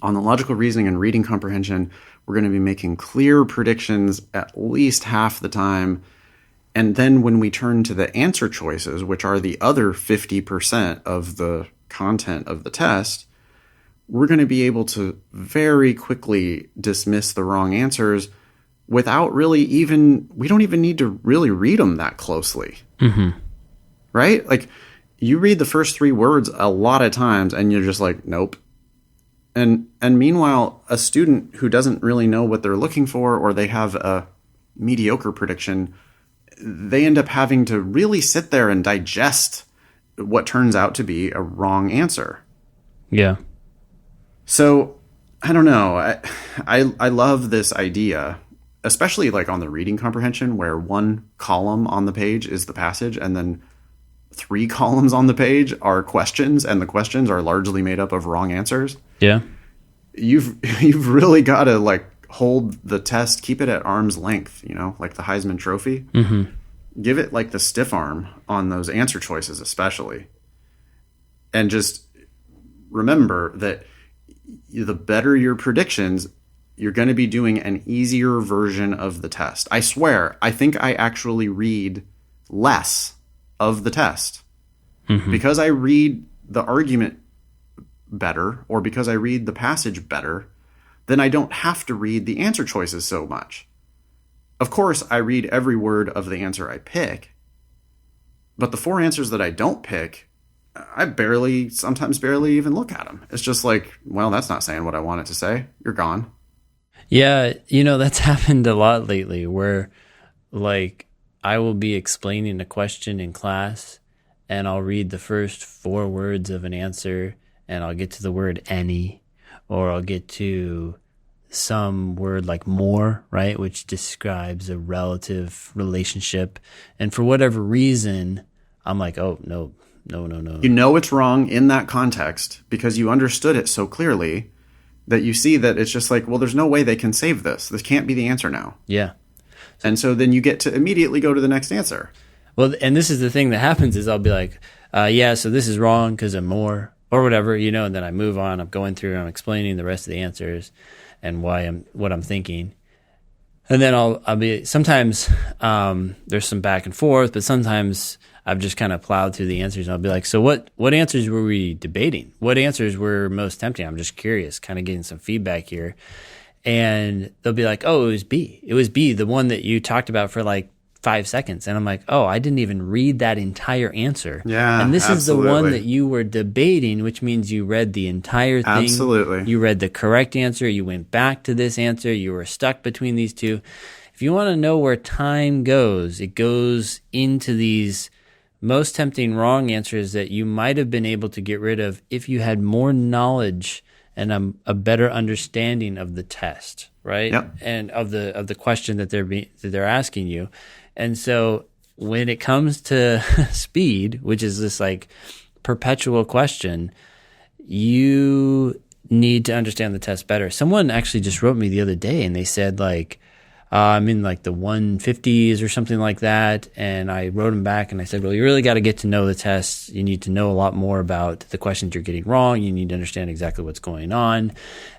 on the logical reasoning and reading comprehension. We're going to be making clear predictions at least half the time. And then when we turn to the answer choices, which are the other 50% of the content of the test, we're going to be able to very quickly dismiss the wrong answers without really we don't even need to really read them that closely. Right? Like, you read the first 3 words a lot of times and you're just like, nope. And meanwhile, a student who doesn't really know what they're looking for, or they have a mediocre prediction, they end up having to really sit there and digest what turns out to be a wrong answer. Yeah. So I don't know. I love this idea, especially like on the reading comprehension, where one column on the page is the passage and then 3 columns on the page are questions, and the questions are largely made up of wrong answers. Yeah. You've really got to like hold the test, keep it at arm's length, like the Heisman Trophy. Give it like the stiff arm on those answer choices, especially. And just remember that the better your predictions, you're going to be doing an easier version of the test. I swear, I think I actually read less of the test because I read the argument better, or because I read the passage better. Then I don't have to read the answer choices so much. Of course, I read every word of the answer I pick, but the 4 answers that I don't pick, I sometimes barely even look at them. It's just like, well, that's not saying what I want it to say. You're gone. Yeah, that's happened a lot lately, where like I will be explaining a question in class and I'll read the first 4 words of an answer and I'll get to the word any, or I'll get to some word like more, right, which describes a relative relationship. And for whatever reason, I'm like, oh, no. It's wrong in that context because you understood it so clearly that you see that it's just like, well, there's no way they can save this. This can't be the answer now. Yeah. And so then you get to immediately go to the next answer. Well, and this is the thing that happens is I'll be like, yeah, so this is wrong because of more, or whatever, and then I move on. I'm going through and I'm explaining the rest of the answers and what I'm thinking. And then I'll be, sometimes there's some back and forth, but sometimes I've just kind of plowed through the answers and I'll be like, so what answers were we debating? What answers were most tempting? I'm just curious, kind of getting some feedback here. And they'll be like, oh, it was B. It was B, the one that you talked about for like 5 seconds. And I'm like, oh, I didn't even read that entire answer. Yeah, and this absolutely. is the one that you were debating, which means you read the entire thing. Absolutely. You read the correct answer. You went back to this answer. You were stuck between these two. If you want to know where time goes, it goes into these most tempting wrong answers that you might have been able to get rid of if you had more knowledge and a better understanding of the test, right? Yep. And of the question that they're asking you. And so when it comes to speed, which is this like perpetual question, you need to understand the test better. Someone actually just wrote me the other day and they said like, I'm in like the 150s or something like that. And I wrote them back and I said, well, you really got to get to know the test. You need to know a lot more about the questions you're getting wrong. You need to understand exactly what's going on.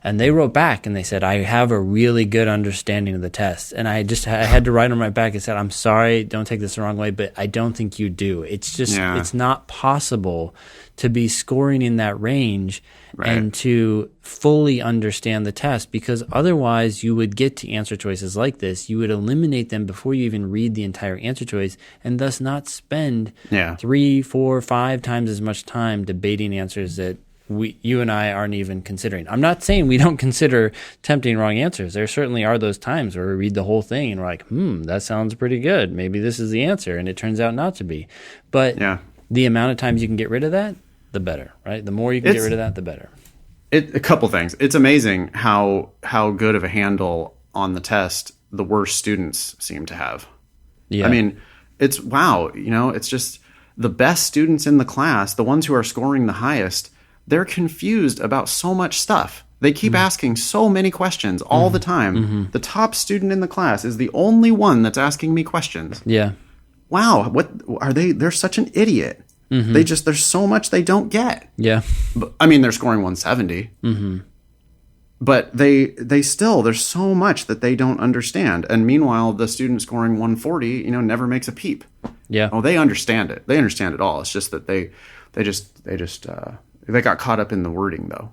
And they wrote back and they said, I have a really good understanding of the test. And I had to write on my back and said, I'm sorry, don't take this the wrong way, but I don't think you do. It's just, It's not possible to be scoring in that range and to fully understand the test, because otherwise you would get to answer choices like this. You would eliminate them before you even read the entire answer choice and thus not spend 3, 4, 5 times as much time debating answers that you and I aren't even considering. I'm not saying we don't consider tempting wrong answers. There certainly are those times where we read the whole thing and we're like, that sounds pretty good. Maybe this is the answer, and it turns out not to be. But the amount of times you can get rid of that, the better, right? The more you can get rid of that, the better. A couple things. It's amazing how good of a handle on the test the worst students seem to have. Yeah. I mean, it's wow, it's just the best students in the class, the ones who are scoring the highest, they're confused about so much stuff. They keep asking so many questions all the time. The top student in the class is the only one that's asking me questions. Yeah. Wow, what are they? They're such an idiot. There's so much they don't get. Yeah. But, I mean, they're scoring 170. But they still, there's so much that they don't understand. And meanwhile, the student scoring 140, never makes a peep. Yeah. Oh, they understand it. They understand it all. It's just that they got caught up in the wording, though.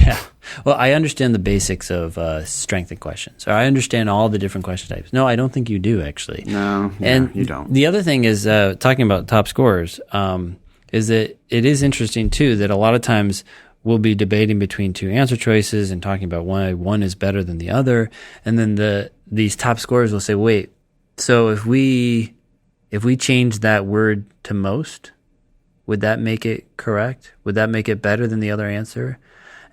Yeah. Well, I understand the basics of strength and questions. Or I understand all the different question types. No, I don't think you do, actually. No, and you don't. The other thing is, talking about top scorers, is that it is interesting, too, that a lot of times we'll be debating between two answer choices and talking about why one is better than the other. And then these top scorers will say, wait, so if we change that word to most, would that make it correct? Would that make it better than the other answer?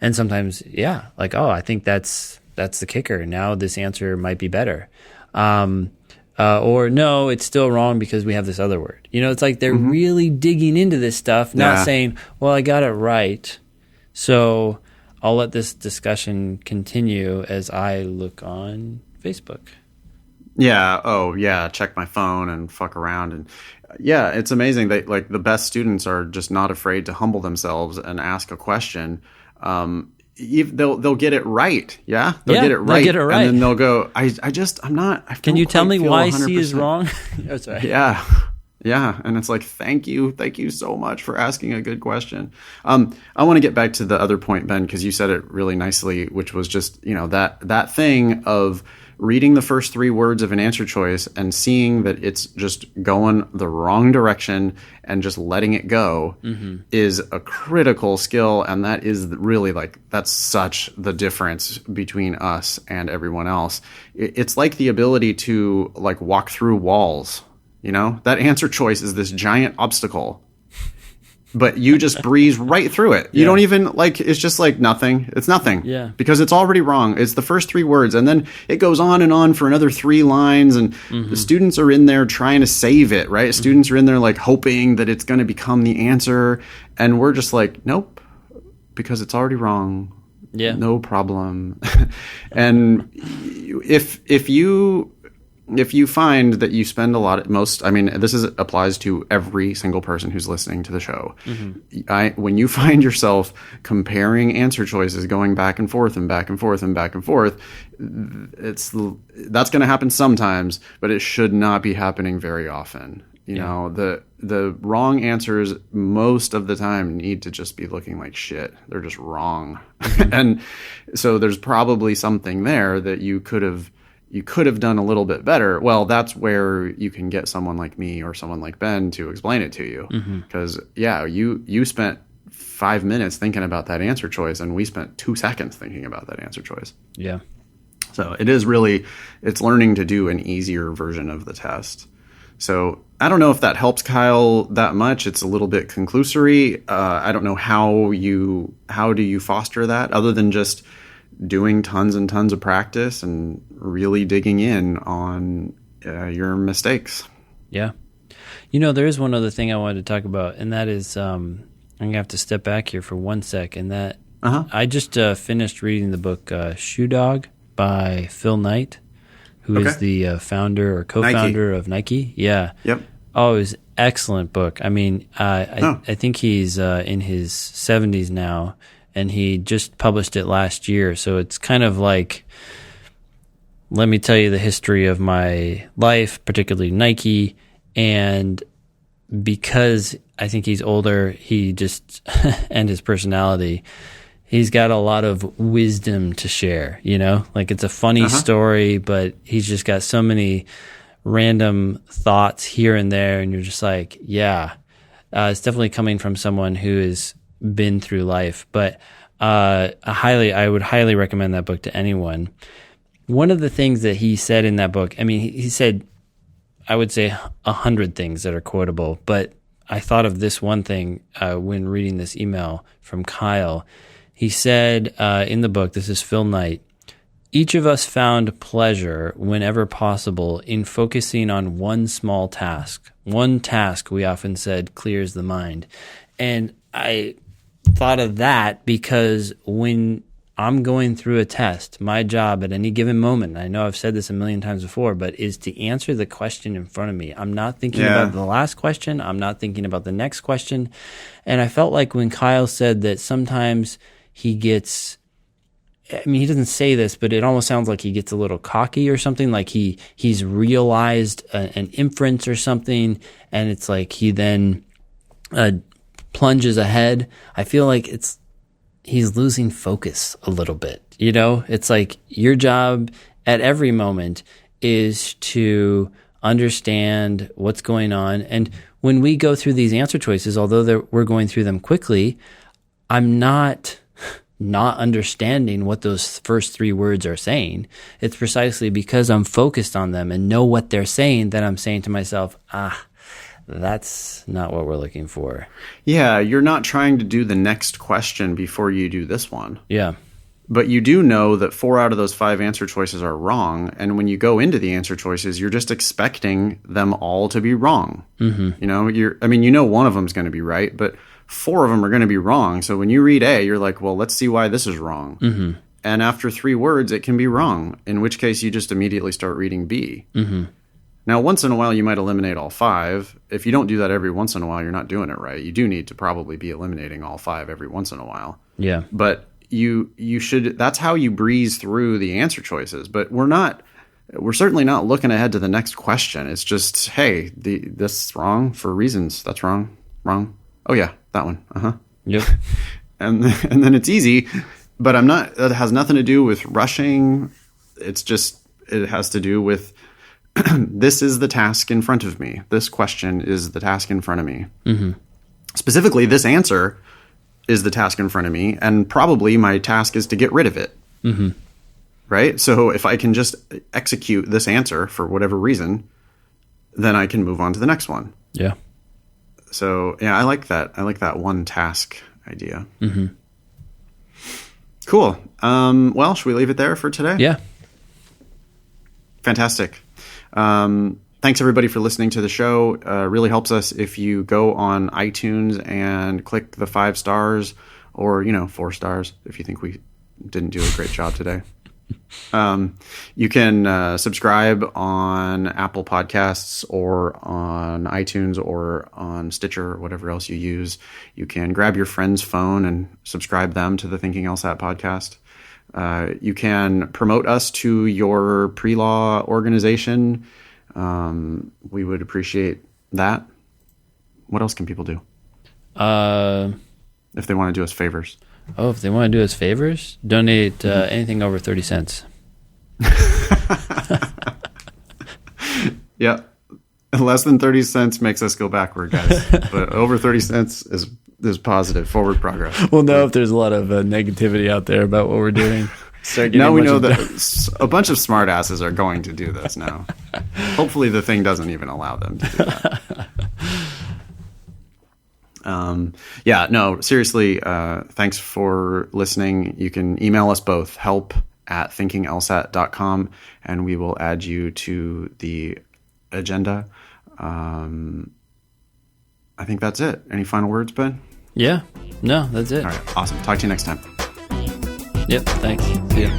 And sometimes, yeah, like, oh, I think that's the kicker. Now this answer might be better. Or no, it's still wrong because we have this other word. It's like they're really digging into this stuff, not saying, well, I got it right, so I'll let this discussion continue as I look on Facebook. Yeah. Oh, yeah. Check my phone and fuck around. And yeah, it's amazing that like the best students are just not afraid to humble themselves and ask a question. They'll get it right. Yeah. They'll get it right. They'll get it right. And then they'll go, I'm not. Can you tell me why C is wrong? Oh, sorry. Yeah. Yeah. And it's like, thank you so much for asking a good question. I want to get back to the other point, Ben, because you said it really nicely, which was just, that thing of reading the first three words of an answer choice and seeing that it's just going the wrong direction and just letting it go is a critical skill. And that is really that's such the difference between us and everyone else. It's like the ability to walk through walls. That answer choice is this giant obstacle, but you just breeze right through it. You don't even it's just nothing. It's nothing. Yeah. Because it's already wrong. It's the first three words. And then it goes on and on for another 3 lines. And the students are in there trying to save it, right? Students are in there hoping that it's going to become the answer. And we're just nope, because it's already wrong. Yeah. No problem. And if you find that you spend a lot applies to every single person who's listening to the show. When you find yourself comparing answer choices, going back and forth and back and forth and back and forth, that's going to happen sometimes, but it should not be happening very often. The wrong answers most of the time need to just be looking like shit. They're just wrong. And so there's probably something there that you could have done a little bit better. Well, that's where you can get someone like me or someone like Ben to explain it to you. Because, you spent 5 minutes thinking about that answer choice, and we spent 2 seconds thinking about that answer choice. Yeah. So it's learning to do an easier version of the test. So I don't know if that helps Kyle that much. It's a little bit conclusory. I don't know how do you foster that other than just doing tons and tons of practice and really digging in on your mistakes. Yeah. There is one other thing I wanted to talk about, and that is I'm going to have to step back here for 1 sec. And that I just finished reading the book Shoe Dog by Phil Knight, who is the founder or co-founder of Nike. Yeah. Yep. Oh, it was an excellent book. I mean, I think he's in his 70s now, and he just published it last year. So it's kind of like, let me tell you the history of my life, particularly Nike. And because I think he's older, he just, and his personality, he's got a lot of wisdom to share, it's a funny story, but he's just got so many random thoughts here and there. And you're just like, yeah, it's definitely coming from someone who has been through life, but I would highly recommend that book to anyone. One of the things that he said in that book, I mean, he said, I would say 100 things that are quotable, but I thought of this one thing when reading this email from Kyle. He said in the book, this is Phil Knight, Each of us found pleasure whenever possible in focusing on one small task. One task, we often said, clears the mind. And I thought of that because when I'm going through a test, my job at any given moment, I know I've said this a million times before, but is to answer the question in front of me. I'm not thinking about the last question. I'm not thinking about the next question. And I felt like when Kyle said that sometimes he gets, I mean, he doesn't say this, but it almost sounds like he gets a little cocky or something, like he's realized an inference or something, and it's like he then plunges ahead. I feel like he's losing focus a little bit. You know, it's like your job at every moment is to understand what's going on. And when we go through these answer choices, although we're going through them quickly, I'm not understanding what those first three words are saying. It's precisely because I'm focused on them and know what they're saying that I'm saying to myself, that's not what we're looking for. Yeah, you're not trying to do the next question before you do this one. Yeah. But you do know that 4 out of those 5 answer choices are wrong. And when you go into the answer choices, you're just expecting them all to be wrong. Mm-hmm. You know, one of them is going to be right, but 4 of them are going to be wrong. So when you read A, you're like, well, let's see why this is wrong. Mm-hmm. And after 3 words, it can be wrong, in which case you just immediately start reading B. Mm-hmm. Now, once in a while, you might eliminate all 5. If you don't do that every once in a while, you're not doing it right. You do need to probably be eliminating all 5 every once in a while. Yeah. But you should, that's how you breeze through the answer choices. But we're certainly not looking ahead to the next question. It's just, hey, this is wrong for reasons. That's wrong. Oh yeah, that one. Yep. and then it's easy, but that has nothing to do with rushing. It's just, it has to do with this is the task in front of me. This question is the task in front of me. Mm-hmm. Specifically, this answer is the task in front of me, and probably my task is to get rid of it. Mm-hmm. Right? So if I can just execute this answer for whatever reason, then I can move on to the next one. Yeah. So, yeah, I like that. I like that one task idea. Mm-hmm. Cool. Well, should we leave it there for today? Yeah. Fantastic. Thanks, everybody, for listening to the show. Really helps us if you go on iTunes and click the 5 stars or, 4 stars if you think we didn't do a great job today. You can subscribe on Apple Podcasts or on iTunes or on Stitcher or whatever else you use. You can grab your friend's phone and subscribe them to the Thinking LSAT podcast. You can promote us to your pre-law organization. We would appreciate that. What else can people do? If they want to do us favors. Oh, if they want to do us favors, donate anything over 30 cents. Yeah. Less than 30 cents makes us go backward, guys. But over 30 cents is positive, forward progress. We'll know if there's a lot of negativity out there about what we're doing. Now we know that a bunch of smartasses are going to do this now. Hopefully the thing doesn't even allow them to do that. Seriously, thanks for listening. You can email us both, help@thinkinglsat.com, and we will add you to the agenda. I think that's it. Any final words, Ben? Yeah. No, that's it. All right. Awesome. Talk to you next time. Yep. Thanks. See ya.